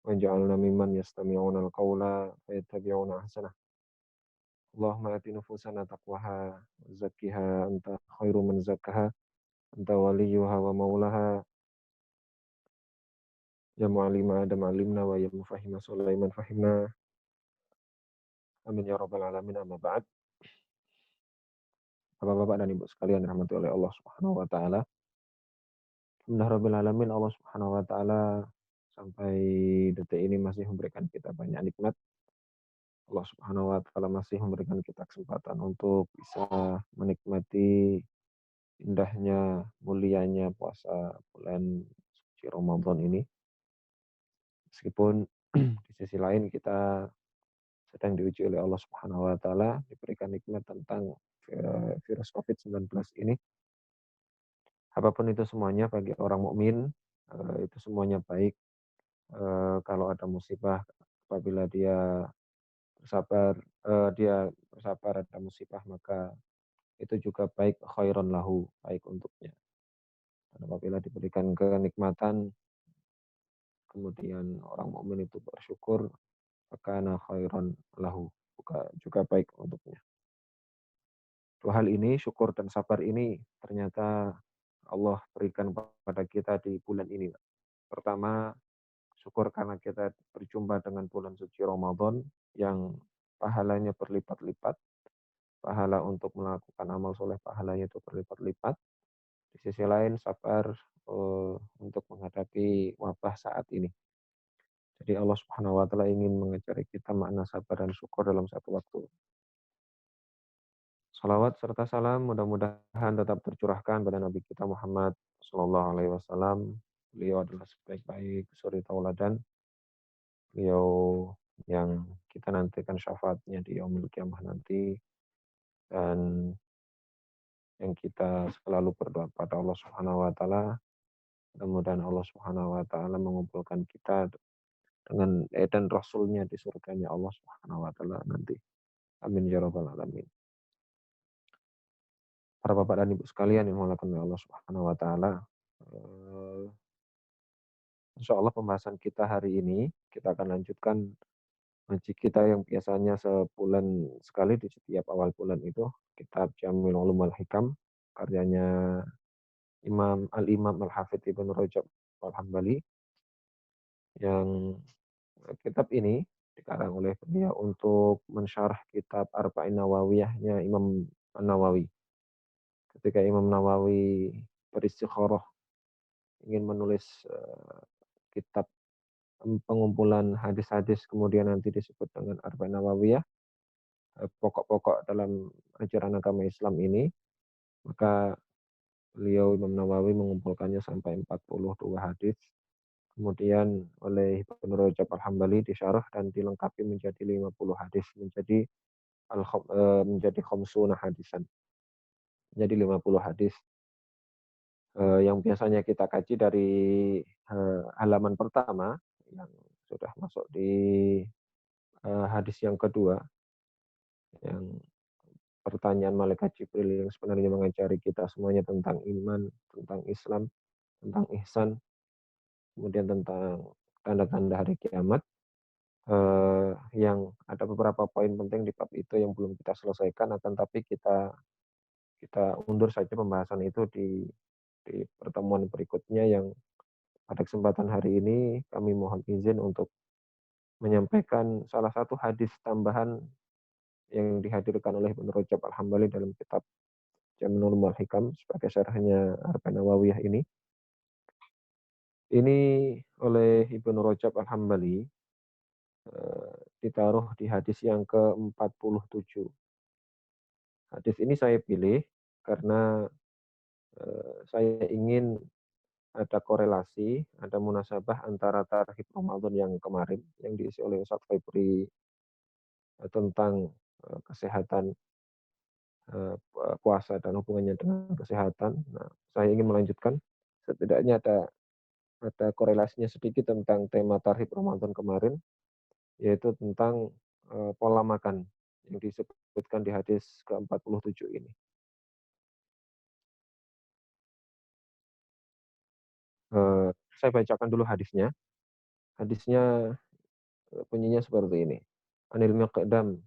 واجعلنا ممن يستمعون القول فيتبعون أحسنه. اللهم آت نفوسنا تقواها وزكها أنت خير من زكاها أنت وليها ومولاها. يا معلم آدم علمنا ويا مفهم سليمان فهمنا. Amin ya rabbal alamin, amma ba'd. Bapak-bapak dan ibu sekalian dirahmati oleh Allah Subhanahu wa taala. Alhamdulillah rabbil alamin, Allah Subhanahu wa taala sampai detik ini masih memberikan kita banyak nikmat. Allah Subhanahu wa taala masih memberikan kita kesempatan untuk bisa menikmati indahnya, mulianya puasa bulan suci Ramadan ini. Meskipun di sisi lain kita sedang diuji oleh Allah Subhanahu wa taala, diberikan nikmat tentang virus COVID-19 ini. Apapun itu semuanya bagi orang mukmin, itu semuanya baik. Kalau ada musibah, apabila bersabar dia bersabar ada musibah, maka itu juga baik, khairon lahu, baik untuknya. Dan apabila diberikan kenikmatan, kemudian orang mukmin itu bersyukur, fakana khairon lahu, juga baik untuknya. Dua hal ini, syukur dan sabar ini, ternyata Allah berikan kepada kita di bulan ini. Pertama, syukur karena kita berjumpa dengan bulan suci Ramadan yang pahalanya berlipat-lipat. Pahala untuk melakukan amal soleh, pahalanya itu berlipat-lipat. Di sisi lain, sabar untuk menghadapi wabah saat ini. Jadi Allah Subhanahu wa taala ingin mengajari kita makna sabar dan syukur dalam satu waktu. Salawat serta salam mudah-mudahan tetap tercurahkan pada Nabi kita Muhammad Sallallahu Alaihi Wasallam. Beliau adalah sebaik-baik suri tauladan. Beliau yang kita nantikan syafaatnya di yaumil kiamah nanti, dan yang kita selalu berdoa pada Allah Subhanahu wa taala, mudah-mudahan Allah Subhanahu wa taala mengumpulkan kita dengan dan rasulnya di surganya Allah Subhanahu wa taala nanti. Amin ya rabbal alamin. Para bapak dan ibu sekalian yang dimuliakan oleh Allah Subhanahu wa taala, eh, insyaallah pembahasan kita hari ini kita akan lanjutkan ngaji kita yang biasanya sebulan sekali di setiap awal bulan itu, kitab Jamil Ulum wal Hikam karyanya Al-Imam Al-Hafidz Ibnu Rajab Al-Hambali, yang kitab ini dikarang oleh beliau untuk mensyarah kitab Arba'in Nawawiyahnya Imam An-Nawawi. Ketika Imam Nawawi beristikharah ingin menulis kitab pengumpulan hadis-hadis, kemudian nanti disebut dengan Arba'in Nawawiyah, pokok-pokok dalam ajaran agama Islam ini, maka beliau Imam Nawawi mengumpulkannya sampai 42 hadis. Kemudian oleh Ibnu Rajab Al-Hambali disyarah dan dilengkapi menjadi 50 hadis, menjadi khamsuna hadisan. Jadi 50 hadis yang biasanya kita kaji dari halaman pertama yang sudah masuk di hadis yang kedua, yang pertanyaan malaikat Jibril yang sebenarnya mengajari kita semuanya tentang iman, tentang Islam, tentang ihsan, kemudian tentang tanda-tanda hari kiamat. Yang ada beberapa poin penting di bab itu yang belum kita selesaikan, akan tapi kita kita undur saja pembahasan itu di pertemuan berikutnya, yang pada kesempatan hari ini kami mohon izin untuk menyampaikan salah satu hadis tambahan yang dihadirkan oleh Ibnu Rajab Al-Hambali dalam kitab Jamil Ulum wal Hikam sebagai syarahnya Arba'in Nawawiyah ini. Ini oleh Ibnu Rajab Al-Hambali ditaruh di hadis yang ke-47. Hadis ini saya pilih karena saya ingin ada korelasi, ada munasabah antara tarhib Ramadan yang kemarin yang diisi oleh Ustadz Febri tentang kesehatan, puasa dan hubungannya dengan kesehatan. Nah, saya ingin melanjutkan, setidaknya ada korelasinya sedikit tentang tema tarhib Ramadan kemarin, yaitu tentang pola makan yang disebutkan di hadis ke-47 ini. Saya bacakan dulu hadisnya. Hadisnya, bunyinya seperti ini. Anil Miqdam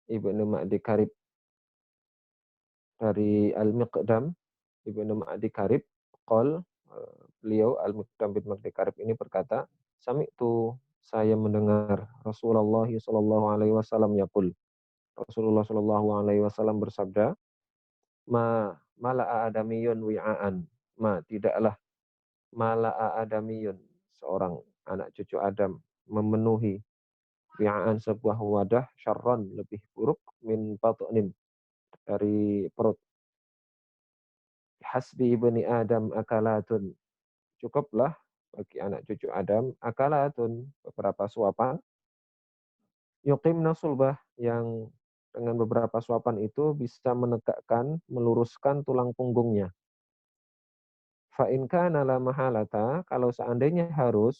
Ibnu Ma'di Karib, dari Al-Miqdam Ibnu Ma'di Karib, beliau Al-Miqdam bin Ma'di Karib ini berkata, "Sami'tu, saya mendengar Rasulullah sallallahu alaihi wasallam yaqul." Rasulullah sallallahu alaihi wasallam bersabda, mala'a adamiyun wi'aan." Tidaklah mala'a adamiyun, seorang anak cucu Adam, memenuhi wi'aan, sebuah wadah, syarron, lebih buruk, min batnin, dari perut. Hasbi ibni Adam akalatun, cukuplah bagi anak cucu Adam, akalatun, beberapa suapan, yuqimna sulbah, yang dengan beberapa suapan itu bisa menegakkan, meluruskan tulang punggungnya. Fa in kana la mahalata, kalau seandainya harus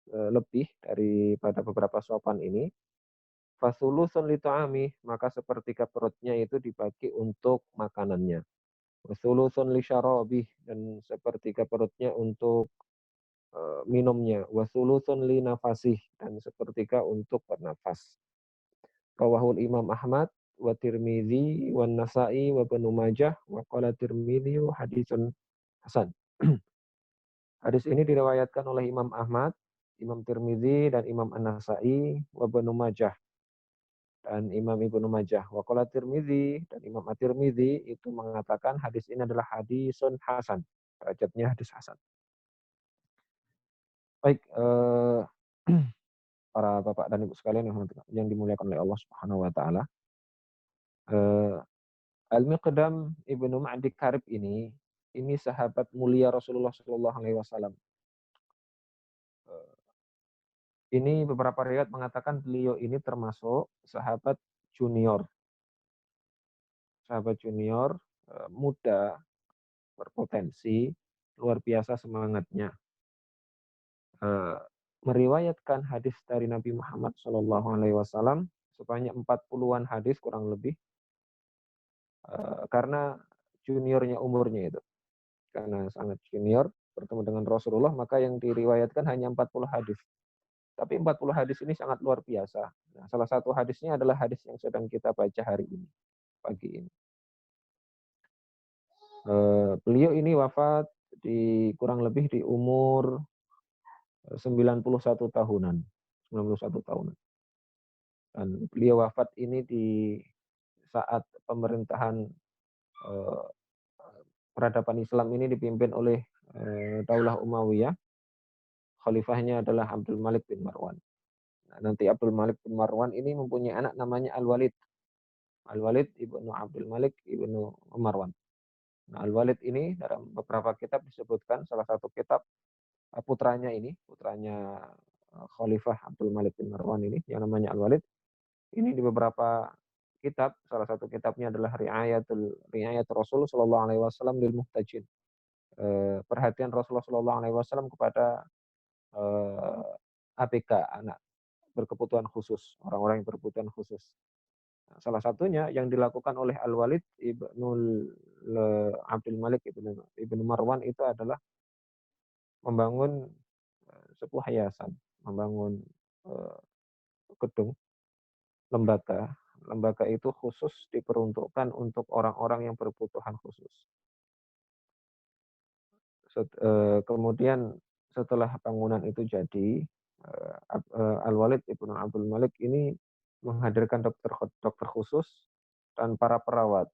lebih daripada beberapa suapan ini, fasulusun li ta'amih, maka sepertiga perutnya itu dibagi untuk makanannya. Wasulusun li syarabih, dan sepertiga perutnya untuk minumnya. Wasulusun li nafasih, dan sepertiga untuk bernafas. Rawahul Imam Ahmad wa Tirmizi wa Nasa'i wa Ibnu Majah wa qala Tirmizi haditsun hasan. Hadis ini diriwayatkan oleh Imam Ahmad, Imam Tirmizi, dan Imam An-Nasa'i, wa Ibnu Majah, dan Imam Ibnu Majah. Wa qala Tirmizi, dan Imam At-Tirmizi itu mengatakan hadis ini adalah hadisun hasan. Derajatnya hadis hasan. Baik, para bapak dan ibu sekalian yang dimuliakan oleh Allah Subhanahu wa taala. Eh, Al-Miqdam Ibnu Ma'di Karib ini sahabat mulia Rasulullah Shallallahu alaihi wasallam. Ini beberapa riwayat mengatakan beliau ini termasuk junior, sahabat junior, muda, berpotensi, luar biasa semangatnya. Meriwayatkan hadis dari Nabi Muhammad Shallallahu alaihi wasallam sebanyak 40-an hadis kurang lebih, karena juniornya umurnya itu. Karena sangat junior bertemu dengan Rasulullah, maka yang diriwayatkan hanya 40 hadis. Tapi 40 hadis ini sangat luar biasa. Nah, salah satu hadisnya adalah hadis yang sedang kita baca hari ini, pagi ini. Beliau ini wafat kurang lebih di umur 91 tahunan. 91 tahunan. Dan beliau wafat ini di saat pemerintahan eh, peradaban Islam ini dipimpin oleh Daulah Umayyah. Khalifahnya adalah Abdul Malik bin Marwan. Nah, nanti Abdul Malik bin Marwan ini mempunyai anak namanya Al-Walid. Al-Walid ibnu Abdul Malik ibnu Marwan. Nah, Al-Walid ini dalam beberapa kitab disebutkan, salah satu kitab putranya Khalifah Abdul Malik bin Marwan ini yang namanya Al-Walid. Ini di beberapa kitab, salah satu kitabnya adalah Ri'ayat Rasul sallallahu alaihi wasallam lil Muhtajin. Perhatian Rasulullah sallallahu alaihi wasallam kepada ABK, anak berkebutuhan khusus, orang-orang yang berkebutuhan khusus. Nah, salah satunya yang dilakukan oleh Al-Walid ibnu Abdul Malik ibnu Marwan itu adalah membangun sebuah yayasan, membangun gedung, lembaga. Lembaga itu khusus diperuntukkan untuk orang-orang yang berkebutuhan khusus. Kemudian setelah bangunan itu jadi, Al-Walid ibnu Abdul Malik ini menghadirkan dokter khusus dan para perawat.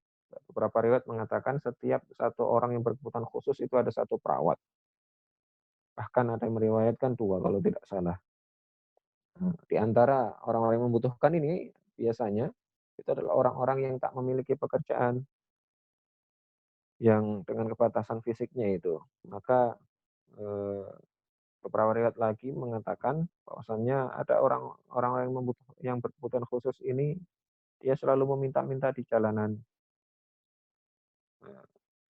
Beberapa riwayat mengatakan setiap satu orang yang berkebutuhan khusus itu ada satu perawat. Bahkan ada yang meriwayatkan 2 kalau tidak salah. Di antara orang-orang yang membutuhkan ini biasanya itu adalah orang-orang yang tak memiliki pekerjaan, yang dengan keterbatasan fisiknya itu. Maka, eee, beberapa riwayat lagi mengatakan bahwasannya ada orang-orang yang berkebutuhan khusus ini, dia selalu meminta-minta di jalanan. Eee,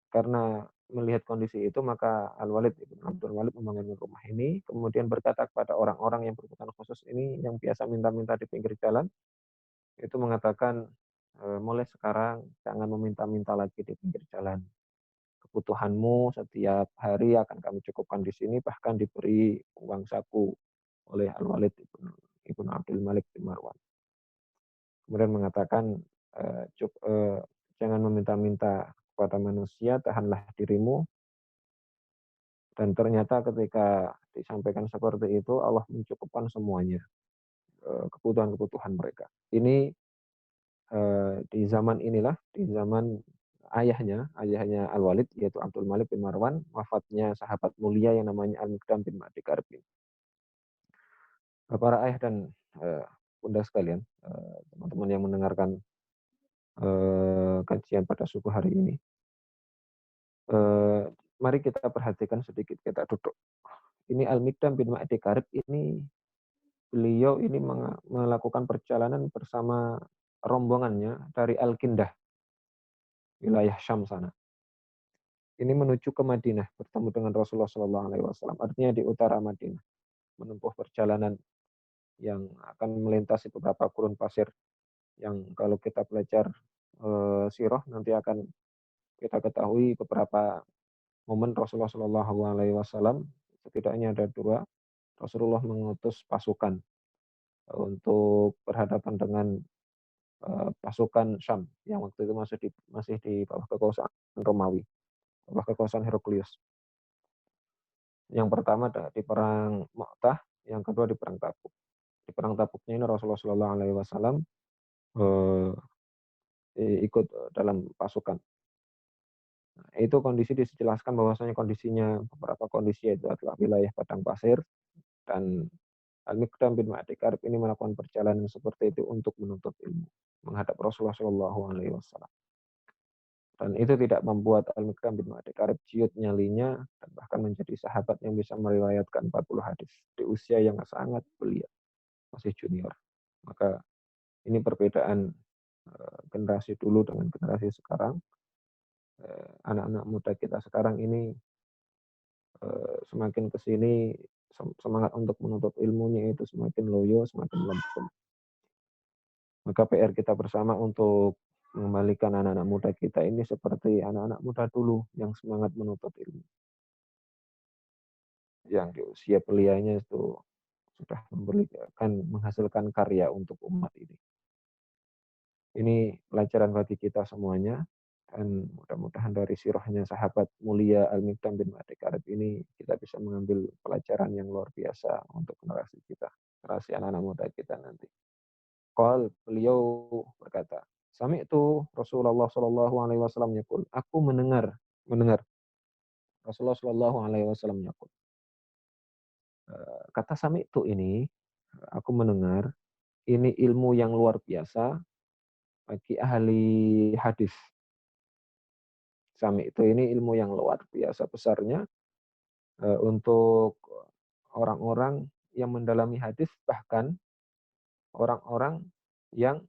karena melihat kondisi itu, maka Al-Walid ibn Abdul Walid membangun rumah ini, kemudian berkata kepada orang-orang yang berkebutuhan khusus ini yang biasa minta-minta di pinggir jalan, itu mengatakan, "Mulai sekarang jangan meminta-minta lagi di pinggir jalan. kebutuhanmu setiap hari akan kami cukupkan di sini, bahkan diberi uang saku oleh Al-Walid ibnu Abdul Malik bin Marwan. Kemudian mengatakan, "Jangan meminta-minta kepada manusia, tahanlah dirimu." Dan ternyata ketika disampaikan seperti itu, Allah mencukupkan semuanya, kebutuhan-kebutuhan mereka. Ini, di zaman inilah, di zaman ayahnya Al-Walid, yaitu Abdul Malik bin Marwan, wafatnya sahabat mulia yang namanya Al-Miqdam bin Ma'di Karib ini. Para ayah dan, bunda sekalian, teman-teman yang mendengarkan, kajian pada subuh hari ini, eee, mari kita perhatikan sedikit, kita duduk. Ini Al-Miqdam bin Ma'di Karib ini, beliau ini melakukan perjalanan bersama rombongannya dari Al-Kindah, wilayah Syam sana. Ini menuju ke Madinah, bertemu dengan Rasulullah SAW, artinya di utara Madinah, menempuh perjalanan yang akan melintasi beberapa gurun pasir yang kalau kita belajar, sirah nanti akan kita ketahui beberapa momen Rasulullah SAW, setidaknya ada 2, Rasulullah mengutus pasukan untuk berhadapan dengan, pasukan Syam yang waktu itu masih di bawah kekuasaan Romawi, bawah kekuasaan Heraklius. Yang pertama di perang Mu'tah, yang kedua di perang Tabuk. Di perang Tabuknya ini Rasulullah SAW, eee, ikut, dalam pasukan. Nah, itu kondisi dijelaskan bahwasanya kondisinya, beberapa kondisi itu adalah wilayah padang pasir, dan Al-Miqdam bin Ma'di Karib ini melakukan perjalanan seperti itu untuk menuntut ilmu, menghadap Rasulullah SAW. Dan itu tidak membuat Al-Miqdam bin Ma'di Karib ciut nyalinya, dan bahkan menjadi sahabat yang bisa meriwayatkan 40 hadis di usia yang sangat belia, masih junior. Maka ini perbedaan, generasi dulu dengan generasi sekarang. Anak-anak muda kita sekarang ini, semakin ke sini semangat untuk menuntut ilmunya itu semakin loyo, semakin lempem. Maka PR kita bersama untuk mengembalikan anak-anak muda kita ini seperti anak-anak muda dulu yang semangat menuntut ilmu, yang di usia belianya itu sudah menghasilkan karya untuk umat ini. Ini pelajaran bagi kita semuanya, dan mudah-mudahan dari sirahnya sahabat mulia Al-Miqdam bin Ma'di Karib ini kita bisa mengambil pelajaran yang luar biasa untuk generasi kita, generasi anak-anak muda kita nanti. Beliau berkata, "Sami'tu Rasulullah sallallahu alaihi wasallam yaqul." Aku mendengar Rasulullah sallallahu alaihi wasallam yaqul. Kata sami'tu ini, aku mendengar, ini ilmu yang luar biasa bagi ahli hadis. Sami'tu ini ilmu yang luar biasa besarnya, untuk orang-orang yang mendalami hadis, bahkan orang-orang yang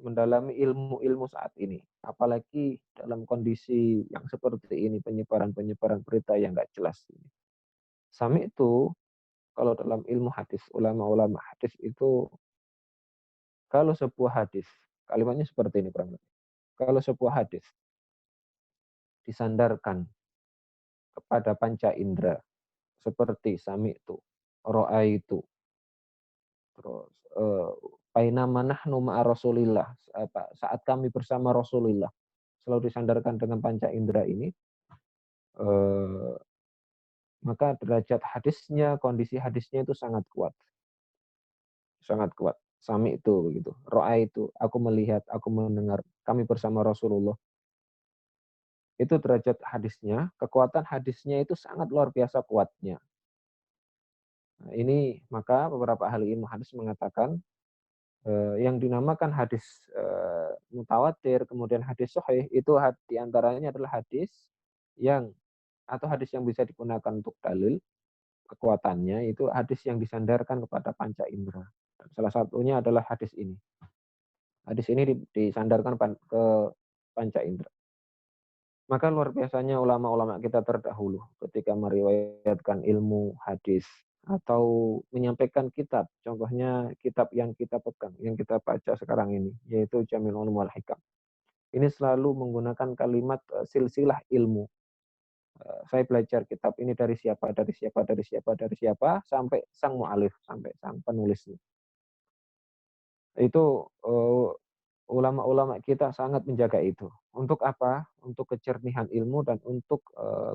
mendalami ilmu-ilmu saat ini. Apalagi dalam kondisi yang seperti ini, penyebaran-penyebaran berita yang nggak jelas ini. Sami itu, kalau dalam ilmu hadis, ulama-ulama hadis itu, kalau sebuah hadis, kalimatnya seperti ini kurang lebih. Kalau sebuah hadis disandarkan kepada panca indera, seperti sami itu, roa itu, terus, bainama nahnu ma'a Rasulillah, saat kami bersama Rasulullah, selalu disandarkan dengan panca indera ini, eee, maka derajat hadisnya, kondisi hadisnya itu sangat kuat, sangat kuat. Sami itu begitu, ro'a itu, aku melihat, aku mendengar, kami bersama Rasulullah. Itu derajat hadisnya, kekuatan hadisnya itu sangat luar biasa kuatnya. Nah, ini maka beberapa ahli ilmu hadis mengatakan, yang dinamakan hadis, mutawatir, kemudian hadis sahih, itu di antaranya adalah hadis yang atau hadis yang bisa digunakan untuk dalil, kekuatannya itu hadis yang disandarkan kepada panca indera. Dan salah satunya adalah hadis ini. Hadis ini disandarkan ke panca indera. Maka luar biasanya ulama-ulama kita terdahulu ketika meriwayatkan ilmu hadis atau menyampaikan kitab, contohnya kitab yang kita pegang, yang kita baca sekarang ini, yaitu Jami'ul Ulum wal Hikam. Ini selalu menggunakan kalimat, silsilah ilmu. Saya belajar kitab ini dari siapa, dari siapa, dari siapa, dari siapa, sampai sang mu'alif, sampai sang penulisnya. Itu, ulama-ulama kita sangat menjaga itu. Untuk apa? Untuk kejernihan ilmu dan untuk,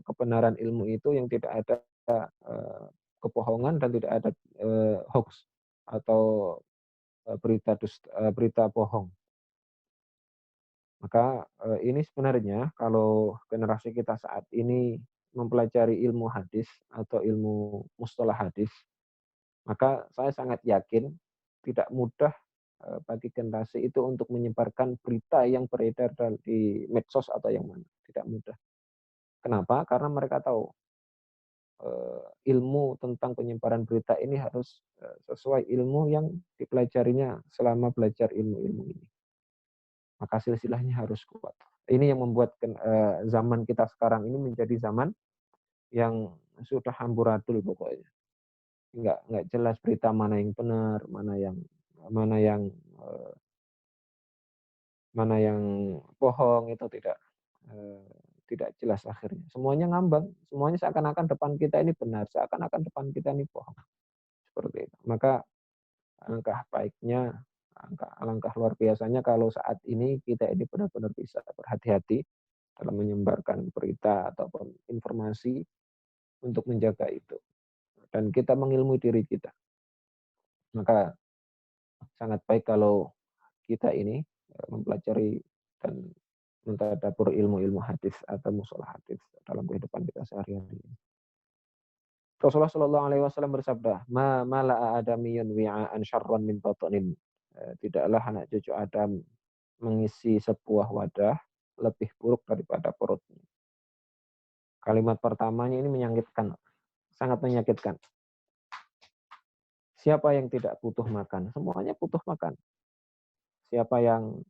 kebenaran ilmu itu yang tidak ada, kebohongan dan tidak ada, hoaks atau, berita bohong. Maka, ini sebenarnya kalau generasi kita saat ini mempelajari ilmu hadis atau ilmu mustalah hadis, maka saya sangat yakin tidak mudah, bagi generasi itu untuk menyebarkan berita yang beredar di medsos atau yang mana, tidak mudah. Kenapa? Karena mereka tahu, ilmu tentang penyebaran berita ini harus, sesuai ilmu yang dipelajarinya selama belajar ilmu-ilmu ini. Maka silsilahnya harus kuat. Ini yang membuat zaman kita sekarang ini menjadi zaman yang sudah amburadul pokoknya. Nggak jelas berita mana yang benar, mana yang, eee, mana yang bohong itu eee, tidak jelas akhirnya. Semuanya ngambang, semuanya seakan-akan depan kita ini benar, seakan-akan depan kita ini bohong, seperti itu. Maka alangkah baiknya, alangkah luar biasanya kalau saat ini kita ini benar-benar bisa berhati-hati dalam menyebarkan berita ataupun informasi untuk menjaga itu. Dan kita mengilmui diri kita. Maka sangat baik kalau kita ini mempelajari dan mentadabbur ilmu-ilmu hadis atau mustalah hadis dalam kehidupan kita sehari-hari. Rasulullah Shallallahu alaihi wasallam bersabda, "Ma mala'a adamiyun wi'aan syarran min batnin." Tidaklah anak cucu Adam mengisi sebuah wadah lebih buruk daripada perutnya. Kalimat pertamanya ini menyakitkan, sangat menyakitkan. Siapa yang tidak butuh makan? Semuanya butuh makan. Siapa yang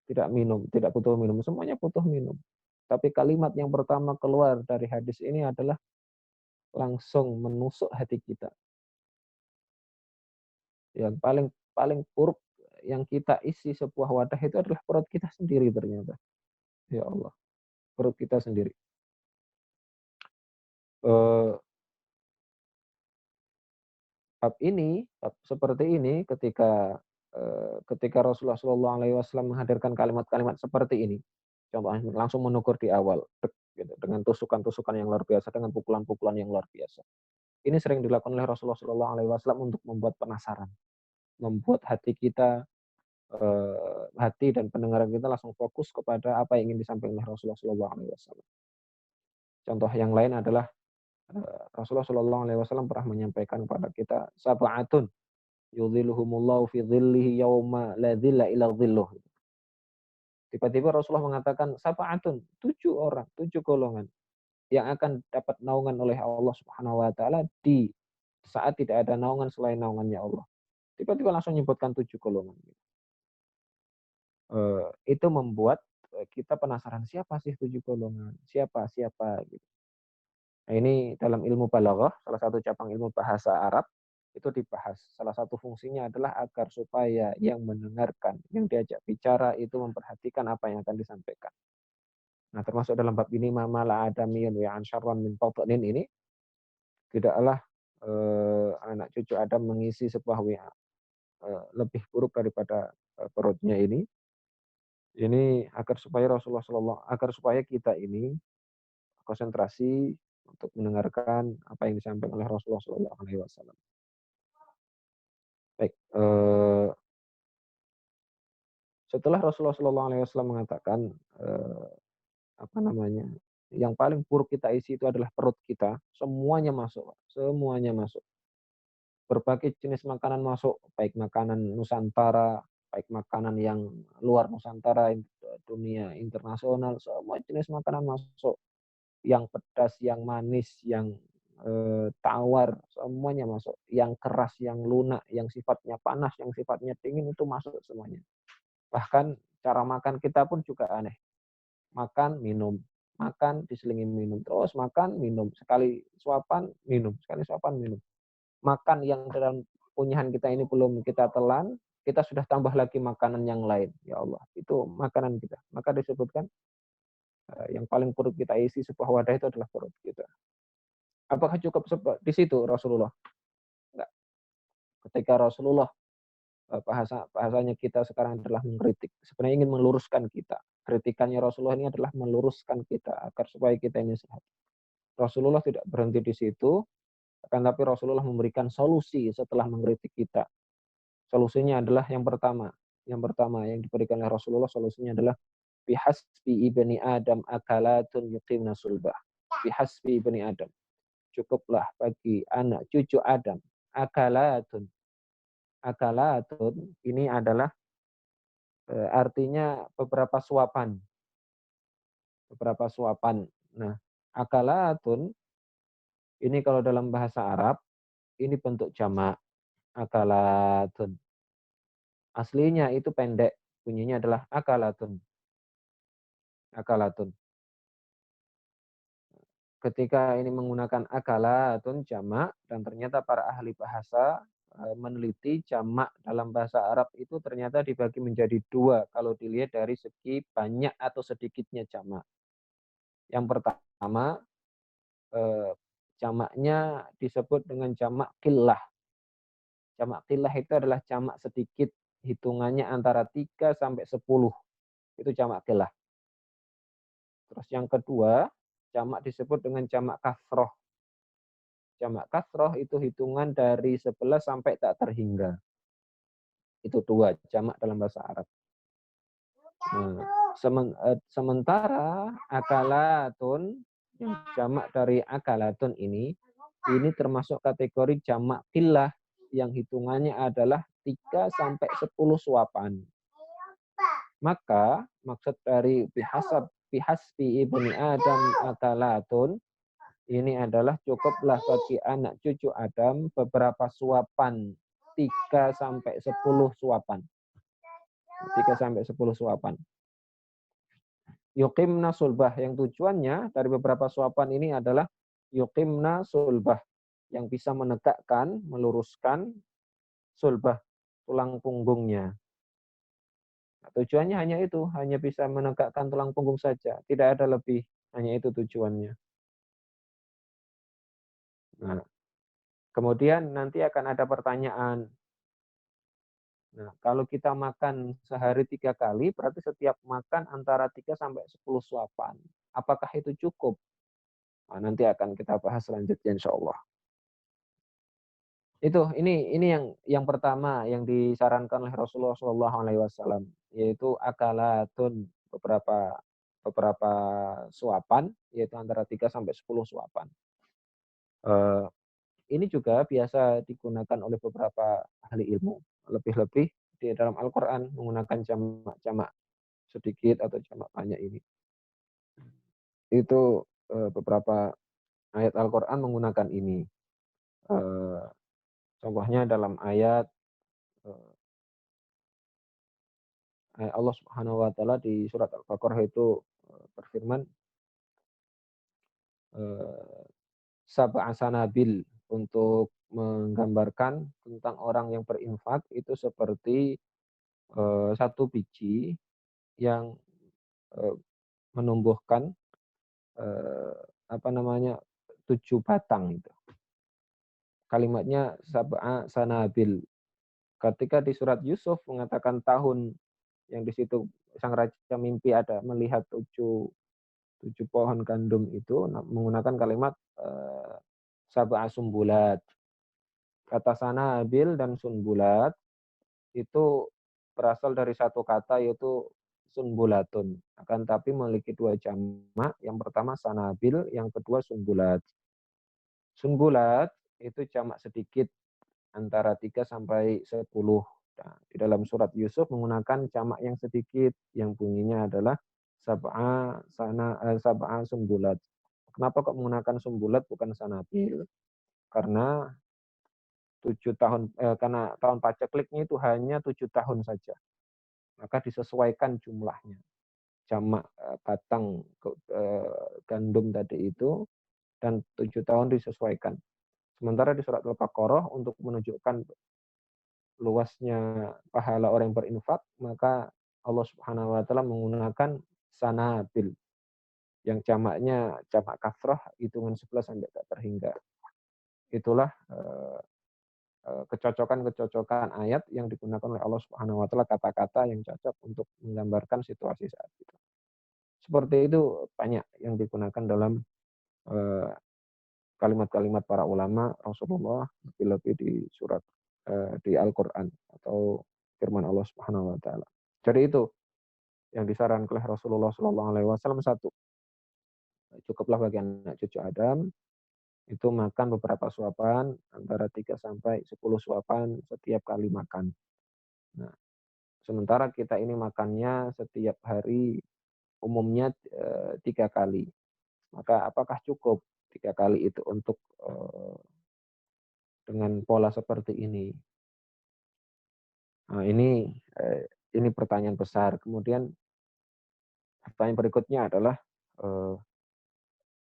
tidak minum, tidak butuh minum, semuanya butuh minum. Tapi kalimat yang pertama keluar dari hadis ini adalah langsung menusuk hati kita. Yang paling paling buruk yang kita isi sebuah wadah itu adalah perut kita sendiri ternyata. Ya Allah, perut kita sendiri. Eee, bab seperti ini ketika Rasulullah Shallallahu alaihi wasallam menghadirkan kalimat-kalimat seperti ini, contohnya langsung menegur di awal, gitu, dengan tusukan-tusukan yang luar biasa, dengan pukulan-pukulan yang luar biasa. Ini sering dilakukan oleh Rasulullah Shallallahu alaihi wasallam untuk membuat penasaran, membuat hati dan pendengaran kita langsung fokus kepada apa yang ingin disampaikan oleh Rasulullah Shallallahu alaihi wasallam. Contoh yang lain adalah, Rasulullah Shallallahu alaihi wasallam pernah menyampaikan kepada kita, "Sab'atun yudhilluhumullahu fi dhillihi yauma la dhilla illa dhilluh." Tiba-tiba Rasulullah mengatakan, "Sab'atun," 7 orang, 7 golongan yang akan dapat naungan oleh Allah Subhanahu wa taala di saat tidak ada naungan selain naungannya Allah. Tiba-tiba langsung menyebutkan 7 golongan. Itu membuat, kita penasaran, siapa sih 7 golongan? Siapa siapa? Gitu. Nah ini dalam ilmu balaghah, salah satu cabang ilmu bahasa Arab, itu dibahas. Salah satu fungsinya adalah agar supaya yang mendengarkan, yang diajak bicara itu memperhatikan apa yang akan disampaikan. Nah termasuk dalam bab ini, "Ma mala adamiyun wa an syarran min batnin" ini, tidaklah, anak cucu Adam mengisi sebuah WA, lebih buruk daripada, perutnya ini agar supaya kita ini konsentrasi untuk mendengarkan apa yang disampaikan oleh Rasulullah Shallallahu alaihi wasallam. Baik, setelah Rasulullah Shallallahu alaihi wasallam mengatakan, eee, apa namanya, yang paling buruk kita isi itu adalah perut kita, semuanya masuk, Pak, semuanya masuk. Berbagai jenis makanan masuk, baik makanan Nusantara, baik makanan yang luar Nusantara, dunia internasional, semua jenis makanan masuk. Yang pedas, yang manis, yang, tawar, semuanya masuk. Yang keras, yang lunak, yang sifatnya panas, yang sifatnya dingin, itu masuk semuanya. Bahkan cara makan kita pun juga aneh. Makan, minum, makan, diselingi minum, terus makan, minum, sekali suapan, minum, sekali suapan, minum. Makan yang dalam punyahan kita ini belum kita telan, kita sudah tambah lagi makanan yang lain. Ya Allah, itu makanan kita. Maka disebutkan Yang paling perut kita isi sebuah wadah itu adalah perut kita. Apakah cukup di situ Rasulullah? Enggak. Ketika Rasulullah, bahasanya kita sekarang adalah mengkritik, sebenarnya ingin meluruskan kita. Kritikannya Rasulullah ini adalah meluruskan kita agar supaya kita ini sehat. Rasulullah tidak berhenti di situ, akan tapi Rasulullah memberikan solusi setelah mengkritik kita. Solusinya adalah yang pertama yang diberikan oleh Rasulullah, solusinya adalah bihasbi ibni Adam akalatun yuqimna sulbah. Bihasbi ibni Adam. Cukuplah bagi anak cucu Adam akalatun. Akalatun ini adalah artinya beberapa suapan. Beberapa suapan. Nah, akalatun ini kalau dalam bahasa Arab ini bentuk jamak. Akalatun. Aslinya itu pendek. Bunyinya adalah akalatun. Akalatun. Ketika ini menggunakan akalatun jamak, dan ternyata para ahli bahasa meneliti jamak dalam bahasa Arab itu ternyata dibagi menjadi dua kalau dilihat dari segi banyak atau sedikitnya jamak. Yang pertama, jamaknya disebut dengan jamak qillah. Jamak qillah itu adalah jamak sedikit, hitungannya antara 3 sampai 10. Itu jamak qillah. Terus yang kedua, jamak disebut dengan jamak kasroh. Jamak kasroh itu hitungan dari 11 sampai tak terhingga. Itu dua jamak dalam bahasa Arab. Nah, sementara akalatun, yang jamak dari akalatun ini termasuk kategori jamak qillah yang hitungannya adalah 3 sampai 10 suapan. Maka maksud dari bihasbi ibni Adam akalatun ini adalah cukuplah bagi anak cucu Adam beberapa suapan, 3 sampai 10 suapan. 3 sampai 10 suapan. Yuqimna sulbah, yang tujuannya dari beberapa suapan ini adalah yuqimna sulbah, yang bisa menegakkan, meluruskan sulbah, tulang punggungnya. Nah, tujuannya hanya itu, hanya bisa menegakkan tulang punggung saja, tidak ada lebih, hanya itu tujuannya. Nah, kemudian nanti akan ada pertanyaan. Nah, kalau kita makan sehari 3 kali, berarti setiap makan antara 3 sampai 10 suapan. Apakah itu cukup? Nah, nanti akan kita bahas selanjutnya insya Allah. Ini yang pertama yang disarankan oleh Rasulullah SAW, yaitu akalatun, beberapa suapan, yaitu antara 3 sampai 10 suapan. Ini juga biasa digunakan oleh beberapa ahli ilmu, lebih-lebih di dalam Al-Quran menggunakan jamak-jamak sedikit atau jamak banyak ini. Itu beberapa ayat Al-Quran menggunakan ini. Contohnya dalam ayat Allah Subhanahu wa taala di surat Al-Baqarah itu berfirman sab'a sanabil, untuk menggambarkan tentang orang yang berinfak itu seperti satu biji yang menumbuhkan apa namanya 7 batang itu. Kalimatnya sab'a sanabil. Ketika di surat Yusuf mengatakan tahun yang di situ sang raja mimpi ada melihat 7 pohon gandum itu menggunakan kalimat sab'a sumbulat. Kata sanabil dan sunbulat itu berasal dari satu kata yaitu sunbulatun. Akan tapi memiliki 2 jamak, yang pertama sanabil, yang kedua sunbulat. Sunbulat itu jamak sedikit antara 3 sampai 10. Nah, di dalam surat Yusuf menggunakan jamak yang sedikit yang bunyinya adalah sab'a sumbulat. Kenapa kok menggunakan sumbulat bukan sanabil? Karena karena tahun pacekliknya itu hanya 7 tahun saja. Maka disesuaikan jumlahnya. Jamak batang gandum tadi itu dan 7 tahun disesuaikan. Sementara di surat Al-Baqarah untuk menunjukkan luasnya pahala orang yang berinfak, maka Allah Subhanahu wa taala menggunakan sanabil. yang jamaknya jamak kasrah hitungan 11 sampai tak terhingga. Itulah, kecocokan-kecocokan ayat yang digunakan oleh Allah Subhanahu wa taala, kata-kata yang cocok untuk menggambarkan situasi saat itu. Seperti itu banyak yang digunakan dalam, eee, kalimat-kalimat para ulama, Rasulullah, lebih-lebih di surat di Al-Qur'an atau firman Allah Subhanahu wa taala. Jadi itu yang disarankan oleh Rasulullah Shallallahu alaihi wasallam, satu, cukuplah bagi anak cucu Adam itu makan beberapa suapan, antara 3 sampai 10 suapan setiap kali makan. Nah, sementara kita ini makannya setiap hari umumnya, 3 kali. Maka apakah cukup 3 kali itu untuk, dengan pola seperti ini? Nah ini pertanyaan besar. Kemudian pertanyaan berikutnya adalah, eee,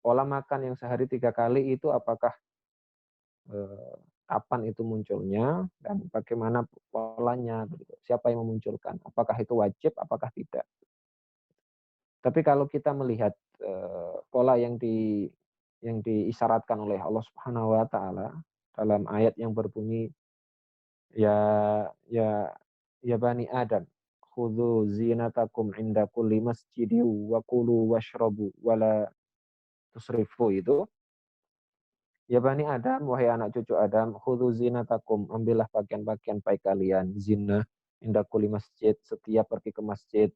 pola makan yang sehari 3 kali itu apakah, kapan itu munculnya dan bagaimana polanya begitu? Siapa yang memunculkan? Apakah itu wajib, apakah tidak? Tapi kalau kita melihat, pola yang diisyaratkan oleh Allah Subhanahu wa taala dalam ayat yang berbunyi, "Ya ya ya bani Adam, khudzu zinatakum inda kulli masjidin wa kulu washrabu wa la tusrifu" itu, "Ya bani Adam, wahai anak cucu Adam, khudzu zinatakum, ambillah pakaian-pakaian baik kalian, zina, inda kulli masjid, setiap pergi ke masjid,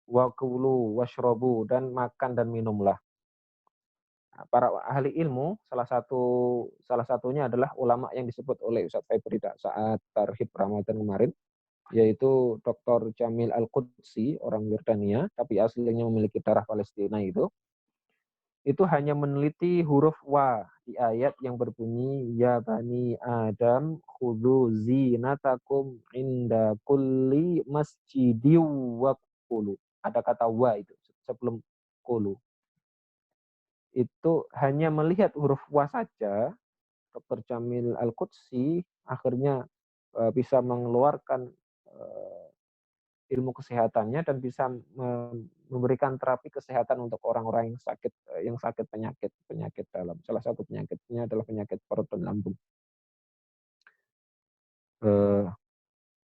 wa kulu washrabu, dan makan dan minumlah." Nah, para ahli ilmu, salah satunya adalah ulama yang disebut oleh Ustaz Febri saat Tarhib Ramadan kemarin, yaitu Dr. Jamil Al-Qudsi, orang Yordania, tapi aslinya memiliki darah Palestina itu hanya meneliti huruf wa di ayat yang berbunyi, "Ya bani Adam, khudzu zinatakum inda kulli masjidin waqulu." Ada kata wa itu sebelum qulu. Itu hanya melihat huruf wa saja, Dr. Jamil Al-Qudsi akhirnya, bisa mengeluarkan, ilmu kesehatannya dan bisa memberikan terapi kesehatan untuk orang-orang yang sakit penyakit dalam. Salah satu penyakitnya adalah penyakit perut dan lambung. Eee,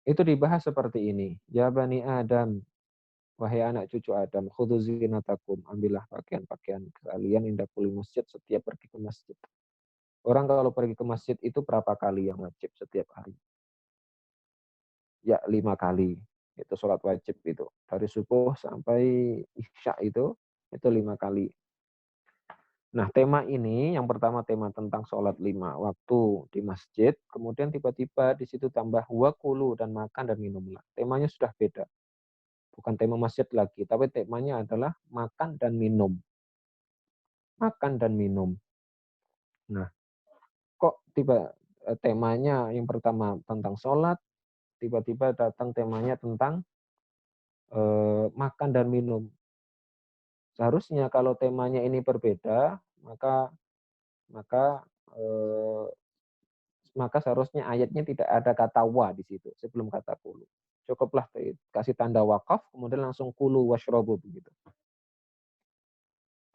itu dibahas seperti ini, "Ya bani Adam, wahai anak cucu Adam, khudzu zinatakum, ambillah pakaian-pakaian kalian inda kulli masjid, setiap pergi ke masjid." Orang kalau pergi ke masjid itu berapa kali yang wajib setiap hari? Ya 5 kali, itu sholat wajib itu. Dari subuh sampai isya itu 5 kali. Nah, tema ini yang pertama tema tentang sholat 5 waktu di masjid, kemudian tiba-tiba di situ tambah wakulu dan makan dan minumlah. Temanya sudah beda, bukan tema masjid lagi, tapi temanya adalah makan dan minum. Makan dan minum. Nah, kok temanya yang pertama tentang sholat, tiba-tiba datang temanya tentang, makan dan minum. Seharusnya kalau temanya ini berbeda, maka maka, eee, maka seharusnya ayatnya tidak ada kata wa di situ, sebelum kata kulu. Cukuplah kasih tanda wakaf, kemudian langsung kulu washrobu begitu.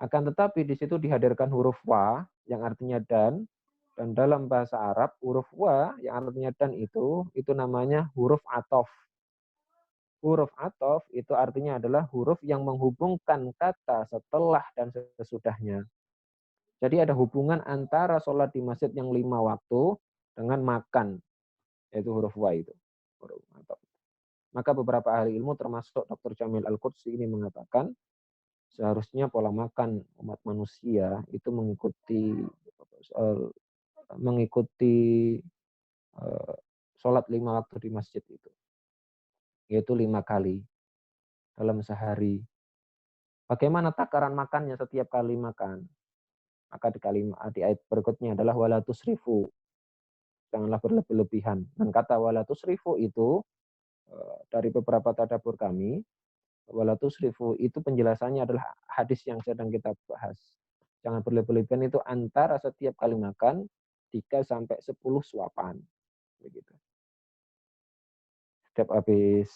Akan tetapi di situ dihadirkan huruf wa yang artinya dan dalam bahasa Arab huruf wa yang artinya dan itu namanya huruf athof. Huruf athof itu artinya adalah huruf yang menghubungkan kata setelah dan sesudahnya. Jadi ada hubungan antara sholat di masjid yang 5 waktu dengan makan, yaitu huruf wa itu. Huruf athof. Maka beberapa ahli ilmu termasuk Dr. Jamil Al-Qudsi ini mengatakan seharusnya pola makan umat manusia itu eee, mengikuti, eee, sholat 5 waktu di masjid itu, yaitu 5 kali dalam sehari. Bagaimana takaran makannya setiap kali makan? Maka di ayat berikutnya adalah wala tusrifu, janganlah berlebih-lebihan. Dan kata wala tusrifu itu, dari beberapa tadabbur kami, wala tusrifu itu penjelasannya adalah hadis yang sedang kita bahas. Jangan berlebih-lebihan itu antara setiap kali makan 3 sampai 10 suapan, begitu. Setiap habis,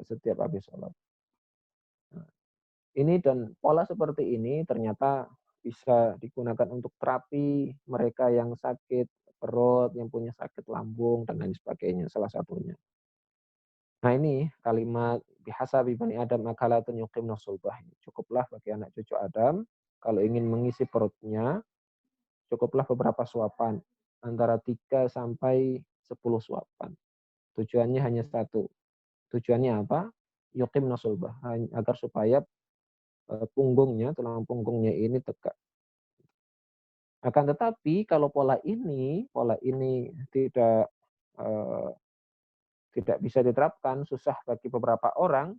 setiap habis sholat. Ini dan pola seperti ini ternyata bisa digunakan untuk terapi mereka yang sakit perut, yang punya sakit lambung, dan lain sebagainya, salah satunya. Nah ini kalimat bihasabi bani Adam akalatun yuqimna sulbah ini. Cukuplah bagi anak cucu Adam kalau ingin mengisi perutnya, cukuplah beberapa suapan antara 3 sampai 10 suapan. Tujuannya hanya satu. Tujuannya apa? Yuqimna sulbah, agar supaya punggungnya, tulang punggungnya ini tegak. Akan tetapi kalau pola ini eee, tidak bisa diterapkan, susah bagi beberapa orang,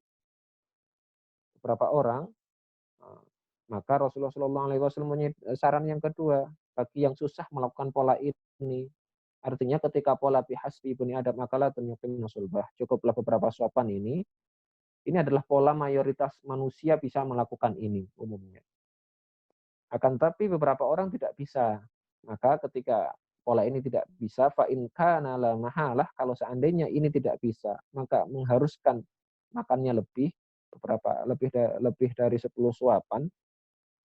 eee, maka Rasulullah Shallallahu Alaihi Wasallam punya saran yang kedua, bagi yang susah melakukan pola ini. Artinya ketika pola bihasbi ibni Adam akalatun yuqimna sulbah, cukuplah beberapa suapan ini adalah pola mayoritas manusia bisa melakukan ini umumnya. Akan tapi beberapa orang tidak bisa. Maka ketika pola ini tidak bisa, fa in kana la mahalah, kalau seandainya ini tidak bisa, maka mengharuskan makannya lebih dari 10 suapan,